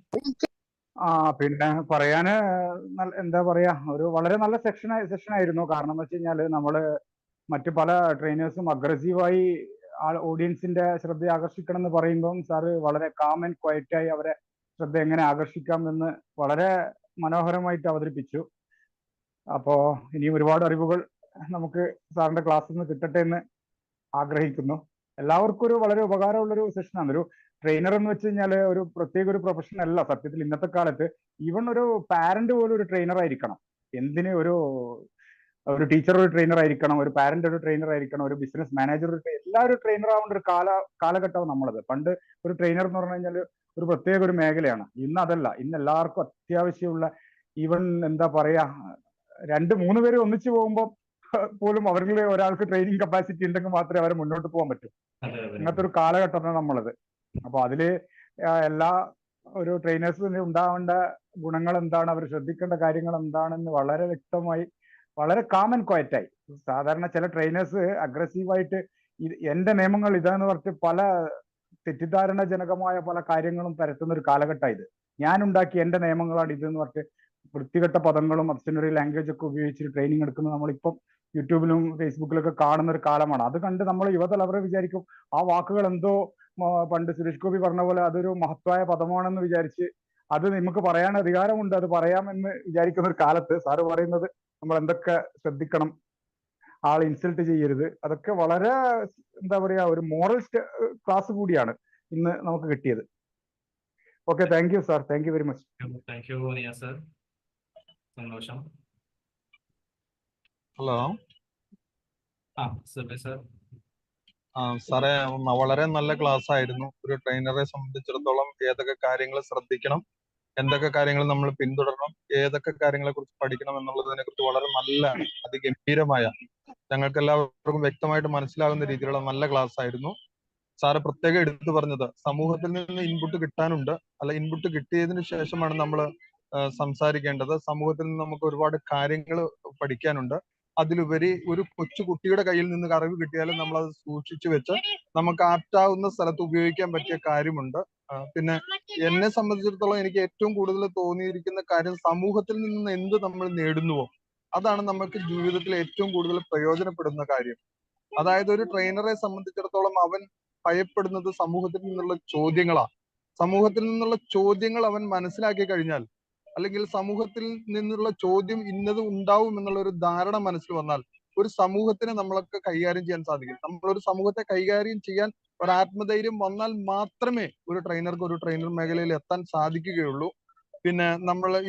പിന്നെ പറയാന് എന്താ പറയാ, ഒരു വളരെ നല്ല സെഷൻ ആയിരുന്നു. കാരണം എന്ന് വെച്ച് കഴിഞ്ഞാല് നമ്മള് മറ്റു പല ട്രെയിനേഴ്സും അഗ്രസീവായി ഓഡിയൻസിന്റെ ശ്രദ്ധ ആകർഷിക്കണം എന്ന് പറയുമ്പം സാറ് വളരെ കാം ആൻഡ് ക്വയറ്റായി അവരെ ശ്രദ്ധ എങ്ങനെ ആകർഷിക്കാം എന്ന് വളരെ മനോഹരമായിട്ട് അവതരിപ്പിച്ചു. അപ്പോ ഇനിയും ഒരുപാട് അറിവുകൾ നമുക്ക് സാറിന്റെ ക്ലാസ്സിൽ നിന്ന് കിട്ടട്ടെ എന്ന് ആഗ്രഹിക്കുന്നു. എല്ലാവർക്കും ഒരു വളരെ ഉപകാരമുള്ളൊരു സെഷനാണ്. ഒരു ട്രെയിനർ എന്ന് വെച്ച് കഴിഞ്ഞാൽ ഒരു പ്രത്യേക ഒരു പ്രൊഫഷൻ അല്ല സത്യത്തിൽ. ഇന്നത്തെ കാലത്ത് ഈവൺ ഒരു പാരന്റ് പോലും ഒരു ട്രെയിനർ ആയിരിക്കണം. എന്തിന് ഒരു ടീച്ചർ ഒരു ട്രെയിനർ ആയിരിക്കണം, ഒരു പാരന്റ് ഒരു ട്രെയിനർ ആയിരിക്കണം, ഒരു ബിസിനസ് മാനേജർ എല്ലാവരും ട്രെയിനർ ആവേണ്ട ഒരു കാലഘട്ടമാണ് നമ്മളത്. പണ്ട് ഒരു ട്രെയിനർ എന്ന് പറഞ്ഞു കഴിഞ്ഞാൽ ഒരു പ്രത്യേക ഒരു മേഖലയാണ്. ഇന്ന് അതല്ല. ഇന്ന് എല്ലാവർക്കും അത്യാവശ്യമുള്ള, ഈവൺ എന്താ പറയാ, 2-3 പേര് ഒന്നിച്ചു പോകുമ്പോൾ പോലും അവരിൽ ഒരാൾക്ക് ട്രെയിനിങ് കപ്പാസിറ്റി ഉണ്ടെങ്കിൽ മാത്രമേ അവരെ മുന്നോട്ട് പോകാൻ പറ്റൂ. അങ്ങനത്തെ ഒരു കാലഘട്ടമാണ് നമ്മളത്. അപ്പൊ അതില് എല്ലാ ഒരു ട്രെയിനേഴ്സിന് ഉണ്ടാവേണ്ട ഗുണങ്ങൾ എന്താണ്, അവർ ശ്രദ്ധിക്കേണ്ട കാര്യങ്ങൾ എന്താണെന്ന് വളരെ വ്യക്തമായി, വളരെ കാം ആൻഡ് ക്വയറ്റായി. സാധാരണ ചില ട്രെയിനേഴ്സ് അഗ്രസീവായിട്ട് എന്റെ നിയമങ്ങൾ ഇതാന്ന് പറഞ്ഞിട്ട് പല തെറ്റിദ്ധാരണജനകമായ പല കാര്യങ്ങളും പരത്തുന്ന ഒരു കാലഘട്ടമാണ് ഇത്. ഞാൻ ഉണ്ടാക്കിയ എൻ്റെ നിയമങ്ങളാണ് ഇതെന്ന് പറഞ്ഞിട്ട് വൃത്തികെട്ട പദങ്ങളും അബ്സനറി ലാംഗ്വേജ് ഒക്കെ ഉപയോഗിച്ച് ട്രെയിനിങ് എടുക്കുന്നത് നമ്മളിപ്പം യൂട്യൂബിലും ഫേസ്ബുക്കിലൊക്കെ കാണുന്ന ഒരു കാലമാണ്. അത് കണ്ട് നമ്മൾ യുവതലമുറ വിചാരിക്കും ആ വാക്കുകൾ എന്തോ പണ്ട് സുരേഷ് ഗോപി പറഞ്ഞ പോലെ അതൊരു മഹത്തായ പദമാണെന്ന് വിചാരിച്ച് അത് നമുക്ക് പറയാൻ അധികാരമുണ്ട്, അത് പറയാമെന്ന് വിചാരിക്കുന്ന ഒരു കാലത്ത് സാറ് പറയുന്നത് നമ്മൾ എന്തൊക്കെ ശ്രദ്ധിക്കണം, ആൾ ഇൻസൾട്ട് ചെയ്യരുത്, അതൊക്കെ വളരെ എന്താ പറയാ ഒരു മോറൽ ക്ലാസ് കൂടിയാണ് ഇന്ന് നമുക്ക് കിട്ടിയത്. Okay, thank you sir, thank you very much. Thank you Niyas sir, സന്തോഷം. Hello sir. സാറേ, വളരെ നല്ല ക്ലാസ് ആയിരുന്നു. ഒരു ട്രെയിനറെ സംബന്ധിച്ചിടത്തോളം ഏതൊക്കെ കാര്യങ്ങൾ ശ്രദ്ധിക്കണം, എന്തൊക്കെ കാര്യങ്ങൾ നമ്മൾ പിന്തുടരണം, ഏതൊക്കെ കാര്യങ്ങളെ കുറിച്ച് പഠിക്കണം എന്നുള്ളതിനെ കുറിച്ച് വളരെ നല്ല അതിഗംഭീരമായ, ഞങ്ങൾക്ക് എല്ലാവർക്കും വ്യക്തമായിട്ട് മനസ്സിലാകുന്ന രീതിയിലുള്ള നല്ല ക്ലാസ് ആയിരുന്നു. സാറ് പ്രത്യേകം എടുത്തു പറഞ്ഞത് സമൂഹത്തിൽ നിന്ന് ഇൻപുട്ട് കിട്ടാനുണ്ട്, അല്ല ഇൻപുട്ട് കിട്ടിയതിനു ശേഷമാണ് നമ്മൾ സംസാരിക്കേണ്ടത്. സമൂഹത്തിൽ നിന്ന് നമുക്ക് ഒരുപാട് കാര്യങ്ങൾ പഠിക്കാനുണ്ട്. അതിലുപരി ഒരു കൊച്ചു കുട്ടിയുടെ കയ്യിൽ നിന്ന് അറിവ് കിട്ടിയാലും നമ്മൾ അത് സൂക്ഷിച്ചു വെച്ച് നമുക്ക് ആപ്റ്റാവുന്ന സ്ഥലത്ത് ഉപയോഗിക്കാൻ പറ്റിയ കാര്യമുണ്ട്. പിന്നെ എന്നെ സംബന്ധിച്ചിടത്തോളം എനിക്ക് ഏറ്റവും കൂടുതൽ തോന്നിയിരിക്കുന്ന കാര്യം, സമൂഹത്തിൽ നിന്ന് എന്ത് നമ്മൾ നേടുന്നുവോ അതാണ് നമുക്ക് ജീവിതത്തിൽ ഏറ്റവും കൂടുതൽ പ്രയോജനപ്പെടുന്ന കാര്യം. അതായത് ഒരു ട്രെയിനറെ സംബന്ധിച്ചിടത്തോളം അവൻ ഭയപ്പെടുന്നത് സമൂഹത്തിൽ നിന്നുള്ള ചോദ്യങ്ങളാണ്. സമൂഹത്തിൽ നിന്നുള്ള ചോദ്യങ്ങൾ അവൻ മനസ്സിലാക്കി കഴിഞ്ഞാൽ, അല്ലെങ്കിൽ സമൂഹത്തിൽ നിന്നുള്ള ചോദ്യം ഇന്നത് ഉണ്ടാവും എന്നുള്ള ഒരു ധാരണ മനസ്സിൽ വന്നാൽ ഒരു സമൂഹത്തിനെ നമ്മളൊക്കെ കൈകാര്യം ചെയ്യാൻ സാധിക്കും. നമ്മളൊരു സമൂഹത്തെ കൈകാര്യം ചെയ്യാൻ ഒരു ആത്മധൈര്യം വന്നാൽ മാത്രമേ ഒരു ട്രെയിനർക്ക് ഒരു ട്രെയിനർ മേഖലയിൽ എത്താൻ സാധിക്കുകയുള്ളൂ. പിന്നെ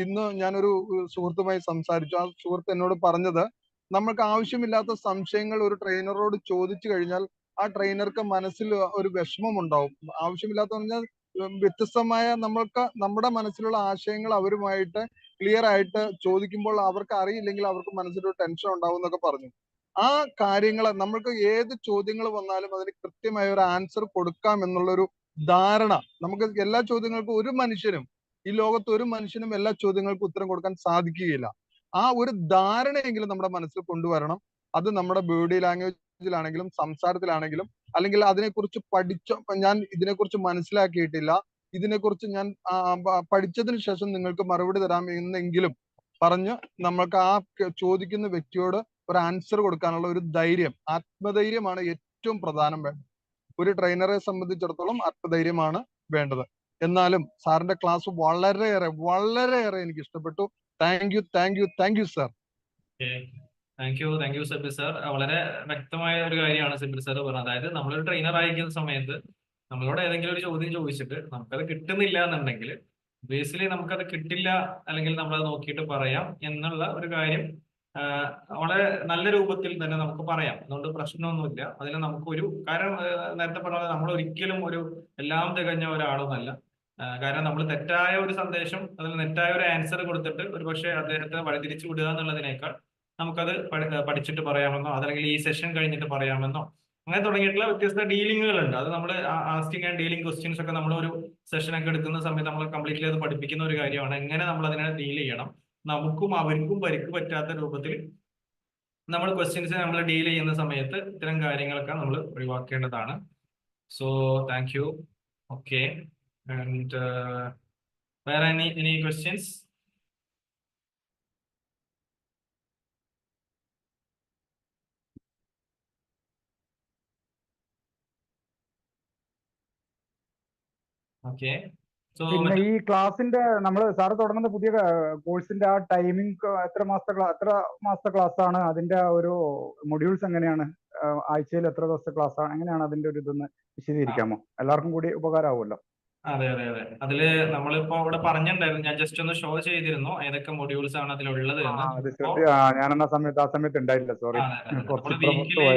ഇന്ന് ഞാനൊരു സുഹൃത്തുമായി സംസാരിച്ചു. ആ സുഹൃത്ത് എന്നോട് പറഞ്ഞത്, നമ്മൾക്ക് ആവശ്യമില്ലാത്ത സംശയങ്ങൾ ഒരു ട്രെയിനറോട് ചോദിച്ചു കഴിഞ്ഞാൽ ആ ട്രെയിനർക്ക് മനസ്സിൽ ഒരു വിഷമം ഉണ്ടാവും. ആവശ്യമില്ലാത്ത പറഞ്ഞാൽ വ്യത്യസ്തമായ നമ്മുടെ മനസ്സിലുള്ള ആശയങ്ങൾ അവരുമായിട്ട് ക്ലിയർ ആയിട്ട് ചോദിക്കുമ്പോൾ അവർക്ക് അറിയില്ലെങ്കിൽ അവർക്ക് മനസ്സിലൊരു ടെൻഷൻ ഉണ്ടാവും എന്നൊക്കെ പറഞ്ഞു. ആ കാര്യങ്ങൾ നമ്മൾക്ക് ഏത് ചോദ്യങ്ങൾ വന്നാലും അതിന് കൃത്യമായ ഒരു ആൻസർ കൊടുക്കാം എന്നുള്ളൊരു ധാരണ, നമുക്ക് എല്ലാ ചോദ്യങ്ങൾക്കും ഈ ലോകത്ത് ഒരു മനുഷ്യനും എല്ലാ ചോദ്യങ്ങൾക്കും ഉത്തരം കൊടുക്കാൻ സാധിക്കുകയില്ല. ആ ഒരു ധാരണയെങ്കിലും നമ്മുടെ മനസ്സിൽ കൊണ്ടുവരണം. അത് നമ്മുടെ ബോഡി ലാംഗ്വേജിലാണെങ്കിലും സംസാരത്തിലാണെങ്കിലും, അല്ലെങ്കിൽ അതിനെക്കുറിച്ച് ഞാൻ ഇതിനെക്കുറിച്ച് മനസ്സിലാക്കിയിട്ടില്ല, ഇതിനെക്കുറിച്ച് ഞാൻ പഠിച്ചതിന് ശേഷം നിങ്ങൾക്ക് മറുപടി തരാം എന്നെങ്കിലും പറഞ്ഞ് നമ്മൾക്ക് ആ ചോദിക്കുന്ന വ്യക്തിയോട് ഒരു ആൻസർ കൊടുക്കാനുള്ള ഒരു ധൈര്യം, ആത്മധൈര്യമാണ് ഏറ്റവും പ്രധാനം വേണ്ടത്. ഒരു ട്രെയിനറെ സംബന്ധിച്ചിടത്തോളം ആത്മധൈര്യമാണ് വേണ്ടത്. എന്നാലും സാറിന്റെ ക്ലാസ് വളരെയേറെ എനിക്ക് ഇഷ്ടപ്പെട്ടു. Thank you sir. Thank you Sabir sir. വളരെ വ്യക്തമായ ഒരു കാര്യമാണ് സബിർ സാർ പറഞ്ഞത്. അതായത് നമ്മളൊരു ട്രെയിനർ ആയിരിക്കുന്ന സമയത്ത് നമ്മളോട് ഏതെങ്കിലും ഒരു ചോദ്യം ചോദിച്ചിട്ട് നമുക്കത് കിട്ടുന്നില്ല എന്നുണ്ടെങ്കിൽ ബേസിലി നമുക്കത് കിട്ടില്ല, അല്ലെങ്കിൽ നമ്മളത് നോക്കിയിട്ട് പറയാം എന്നുള്ള ഒരു കാര്യം വളരെ നല്ല രൂപത്തിൽ തന്നെ നമുക്ക് പറയാം. അതുകൊണ്ട് പ്രശ്നമൊന്നുമില്ല. അതിൽ നമുക്കൊരു കാരണം നേരത്തെ പറഞ്ഞ നമ്മൾ ഒരിക്കലും ഒരു എല്ലാം തികഞ്ഞ ഒരാളൊന്നല്ല. കാരണം നമ്മൾ തെറ്റായ ഒരു സന്ദേശം, അതിൽ തെറ്റായ ഒരു ആൻസർ കൊടുത്തിട്ട് ഒരു പക്ഷേ അദ്ദേഹത്തെ വഴിതിരിച്ചു വിടുക എന്നുള്ളതിനേക്കാൾ നമുക്കത് പഠിച്ചിട്ട് പറയാമെന്നോ അതല്ലെങ്കിൽ ഈ സെഷൻ കഴിഞ്ഞിട്ട് പറയാമെന്നോ അങ്ങനെ തുടങ്ങിയിട്ടുള്ള വ്യത്യസ്ത ഡീലിങ്ങുകളുണ്ട്. അത് നമ്മൾ ആസ്കിങ് ആൻഡ് ഡീലിംഗ് ക്വസ്റ്റ്യൻസ് ഒക്കെ നമ്മൾ ഒരു സെഷനൊക്കെ എടുക്കുന്ന സമയത്ത് നമ്മൾ കംപ്ലീറ്റ്ലി അത് പഠിപ്പിക്കുന്ന ഒരു കാര്യമാണ്. എങ്ങനെ നമ്മൾ അതിനെ ഡീൽ ചെയ്യണം, നമുക്കും അവർക്കും പരിക്ക് പറ്റാത്ത രൂപത്തിൽ നമ്മൾ ക്വസ്റ്റ്യൻസ് നമ്മൾ ഡീൽ ചെയ്യുന്ന സമയത്ത് ഇത്തരം കാര്യങ്ങളൊക്കെ നമ്മൾ ഒഴിവാക്കേണ്ടതാണ്. So thank you. Okay, and വേറെ എനി ക്വസ്റ്റ്യൻസ്? ഓക്കെ, സോ പിന്നെ ഈ ക്ലാസിന്റെ നമ്മൾ സാറ് തുടങ്ങുന്ന പുതിയ കോഴ്സിന്റെ ആ ടൈമിംഗ് എത്ര മാസത്തെ ക്ലാസ് ആണ്? അതിന്റെ ഒരു മൊഡ്യൂൾസ് എങ്ങനെയാണ്? ആഴ്ചയിൽ എത്ര ദിവസത്തെ ക്ലാസ് ആണ്? എങ്ങനെയാണ് അതിന്റെ ഒരു ഇതൊന്ന് വിശദീകരിക്കാമോ? എല്ലാവർക്കും കൂടി ഉപകാരമാവുമല്ലോ. അതെ. അതില് നമ്മളിപ്പോ ഇവിടെ പറഞ്ഞിട്ടുണ്ടായിരുന്നു, ഞാൻ ജസ്റ്റ് ഒന്ന് ഷോ ചെയ്തിരുന്നു ഏതൊക്കെ മൊഡ്യൂൾസ് ആണ് അതിലുള്ളത് എന്ന്. ഞാൻ ആ സമയത്ത് ഉണ്ടായില്ല, സോറി. വീക്കിലി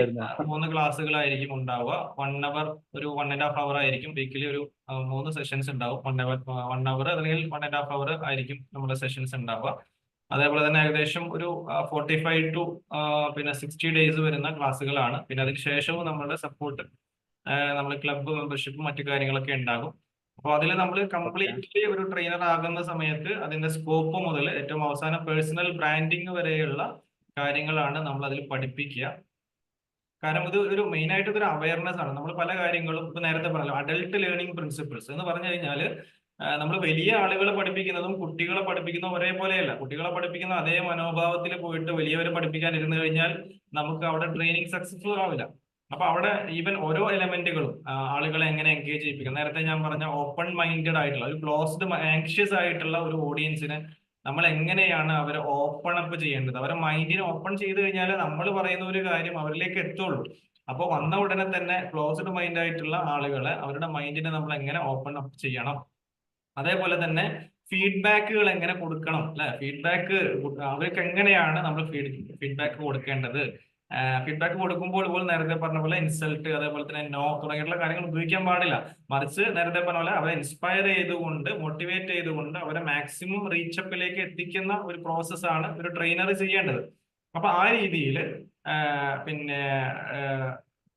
3 ക്ലാസ്സുകളായിരിക്കും ഉണ്ടാവുക. 1 അവർ, ഒരു 1.5 അവർ ആയിരിക്കും വീക്കിലി. ഒരു 3 സെഷൻസ് ഉണ്ടാവും. 1 അവർ അല്ലെങ്കിൽ 1.5 അവർ ആയിരിക്കും നമ്മുടെ സെഷൻസ് ഉണ്ടാവുക. അതേപോലെ തന്നെ ഏകദേശം ഒരു 45 to 60 ഡേയ്സ് വരുന്ന ക്ലാസ്സുകളാണ്. പിന്നെ അതിന് ശേഷവും നമ്മുടെ സപ്പോർട്ട്, നമ്മൾ ക്ലബ്ബ് മെമ്പർഷിപ്പും മറ്റു കാര്യങ്ങളൊക്കെ ഉണ്ടാകും. അപ്പോൾ അതിൽ നമ്മൾ കംപ്ലീറ്റ്ലി ഒരു ട്രെയിനർ ആകുന്ന സമയത്ത് അതിന്റെ സ്കോപ്പ് മുതൽ ഏറ്റവും അവസാനം പേഴ്സണൽ ബ്രാൻഡിങ് വരെയുള്ള കാര്യങ്ങളാണ് നമ്മൾ അതിൽ പഠിപ്പിക്കുക. കാരണം ഇത് ഒരു മെയിൻ ആയിട്ട് ഇതൊരു അവയർനെസ് ആണ്. നമ്മൾ പല കാര്യങ്ങളും ഇപ്പൊ നേരത്തെ പറഞ്ഞല്ലോ, അഡൽട്ട് ലേണിംഗ് പ്രിൻസിപ്പിൾസ് എന്ന് പറഞ്ഞു കഴിഞ്ഞാൽ നമ്മൾ വലിയ ആളുകളെ പഠിപ്പിക്കുന്നതും കുട്ടികളെ പഠിപ്പിക്കുന്നതും ഒരേപോലെയല്ല. കുട്ടികളെ പഠിപ്പിക്കുന്ന അതേ മനോഭാവത്തിൽ പോയിട്ട് വലിയവരെ പഠിപ്പിക്കാൻ ഇരുന്ന് കഴിഞ്ഞാൽ നമുക്ക് അവിടെ ട്രെയിനിങ് സക്സസ്ഫുൾ ആവില്ല. അപ്പൊ അവിടെ ഈവൻ ഓരോ എലമെന്റുകളും ആളുകളെ എങ്ങനെ എൻഗേജ് ചെയ്യിപ്പിക്കാം. നേരത്തെ ഞാൻ പറഞ്ഞ ഓപ്പൺ മൈൻഡഡ് ആയിട്ടുള്ള ഒരു ക്ലോസ്ഡ് ആങ്ഷ്യസ് ആയിട്ടുള്ള ഒരു ഓഡിയൻസിന് നമ്മൾ എങ്ങനെയാണ് അവരെ ഓപ്പൺ അപ്പ് ചെയ്യേണ്ടത്. അവരെ മൈൻഡിനെ ഓപ്പൺ ചെയ്ത് കഴിഞ്ഞാൽ നമ്മൾ പറയുന്ന ഒരു കാര്യം അവരിലേക്ക് എത്തുള്ളൂ. അപ്പോൾ വന്ന ഉടനെ തന്നെ ക്ലോസ്ഡ് മൈൻഡ് ആയിട്ടുള്ള ആളുകളെ അവരുടെ മൈൻഡിനെ നമ്മൾ എങ്ങനെ ഓപ്പൺ അപ്പ് ചെയ്യണം. അതേപോലെ തന്നെ ഫീഡ്ബാക്കുകൾ എങ്ങനെ കൊടുക്കണം അല്ലെ. ഫീഡ്ബാക്ക് അവർക്ക് എങ്ങനെയാണ് നമ്മൾ ഫീഡ്ബാക്ക് കൊടുക്കേണ്ടത്. ഫീഡ്ബാക്ക് കൊടുക്കുമ്പോൾ ഇപ്പോൾ നേരത്തെ പറഞ്ഞ പോലെ ഇൻസൾട്ട്, അതേപോലെ തന്നെ നോ തുടങ്ങിയിട്ടുള്ള കാര്യങ്ങൾ ഉപയോഗിക്കാൻ പാടില്ല. മറിച്ച് നേരത്തെ പറഞ്ഞ പോലെ അവരെ ഇൻസ്പയർ ചെയ്തുകൊണ്ട് മോട്ടിവേറ്റ് ചെയ്തുകൊണ്ട് അവരെ മാക്സിമം റീച്ചപ്പിലേക്ക് എത്തിക്കുന്ന ഒരു പ്രോസസ്സാണ് ഒരു ട്രെയിനർ ചെയ്യേണ്ടത്. അപ്പൊ ആ രീതിയിൽ പിന്നെ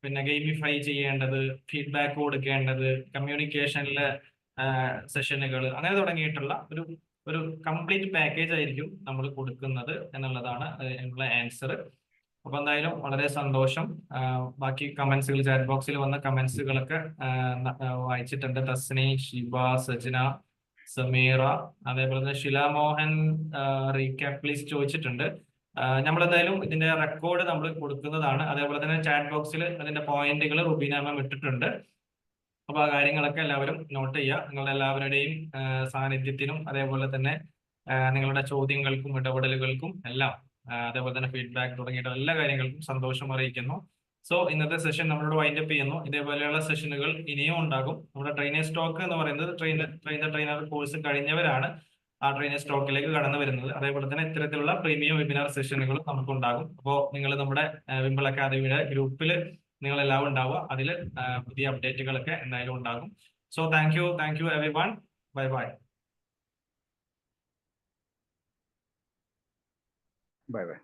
പിന്നെ ഗെയിമിഫൈ ചെയ്യേണ്ടത്, ഫീഡ്ബാക്ക് കൊടുക്കേണ്ടത്, കമ്മ്യൂണിക്കേഷനിലെ സെഷനുകൾ, അങ്ങനെ തുടങ്ങിയിട്ടുള്ള ഒരു കംപ്ലീറ്റ് പാക്കേജ് ആയിരിക്കും നമ്മൾ കൊടുക്കുന്നത് എന്നുള്ളതാണ് അതിനുള്ള ആൻസർ. അപ്പൊ എന്തായാലും വളരെ സന്തോഷം. ബാക്കി കമന്റ്സുകൾ, ചാറ്റ് ബോക്സിൽ വന്ന കമന്റ്സുകളൊക്കെ വായിച്ചിട്ടുണ്ട്. തസ്നി, ഷിബ, സജന, സമീറ, അതേപോലെ തന്നെ ശിലാമോഹൻ റീക്യാപ്പ് പ്ലീസ് ചോദിച്ചിട്ടുണ്ട്. നമ്മൾ എന്തായാലും ഇതിന്റെ റെക്കോർഡ് നമ്മൾ കൊടുക്കുന്നതാണ്. അതേപോലെ തന്നെ ചാറ്റ് ബോക്സിൽ അതിന്റെ പോയിന്റുകൾ റുബീന മാം ഇട്ടിട്ടുണ്ട്. അപ്പൊ ആ കാര്യങ്ങളൊക്കെ എല്ലാവരും നോട്ട് ചെയ്യുക. നിങ്ങളുടെ എല്ലാവരുടെയും സാന്നിധ്യത്തിനും അതേപോലെ തന്നെ നിങ്ങളുടെ ചോദ്യങ്ങൾക്കും ഇടപെടലുകൾക്കും എല്ലാം അതേപോലെ തന്നെ ഫീഡ്ബാക്ക് തുടങ്ങിയിട്ട് എല്ലാ കാര്യങ്ങൾക്കും സന്തോഷം അറിയിക്കുന്നു. സോ ഇന്നത്തെ സെഷൻ നമ്മളോട് വൈൻഡപ്പ് ചെയ്യുന്നു. ഇതേപോലെയുള്ള സെഷനുകൾ ഇനിയും ഉണ്ടാകും. നമ്മുടെ ട്രെയിനേഴ്സ് ടോക്ക് എന്ന് പറയുന്നത് ട്രെയിനർ കോഴ്സ് കഴിഞ്ഞവരാണ് ആ ട്രെയിനേഴ്സ് ടോക്കിലേക്ക് കടന്നു വരുന്നത്. അതേപോലെ തന്നെ ഇത്തരത്തിലുള്ള പ്രീമിയം വെബിനാർ സെഷനുകളും നമുക്കുണ്ടാകും. അപ്പോൾ നിങ്ങൾ നമ്മുടെ വിംബിൾ അക്കാദമിയുടെ ഗ്രൂപ്പിൽ നിങ്ങൾ എല്ലാവരും ഉണ്ടാവുക. അതിൽ പുതിയ അപ്ഡേറ്റുകളൊക്കെ എന്തായാലും ഉണ്ടാകും. So thank U everyone. Bye bye. Bye bye.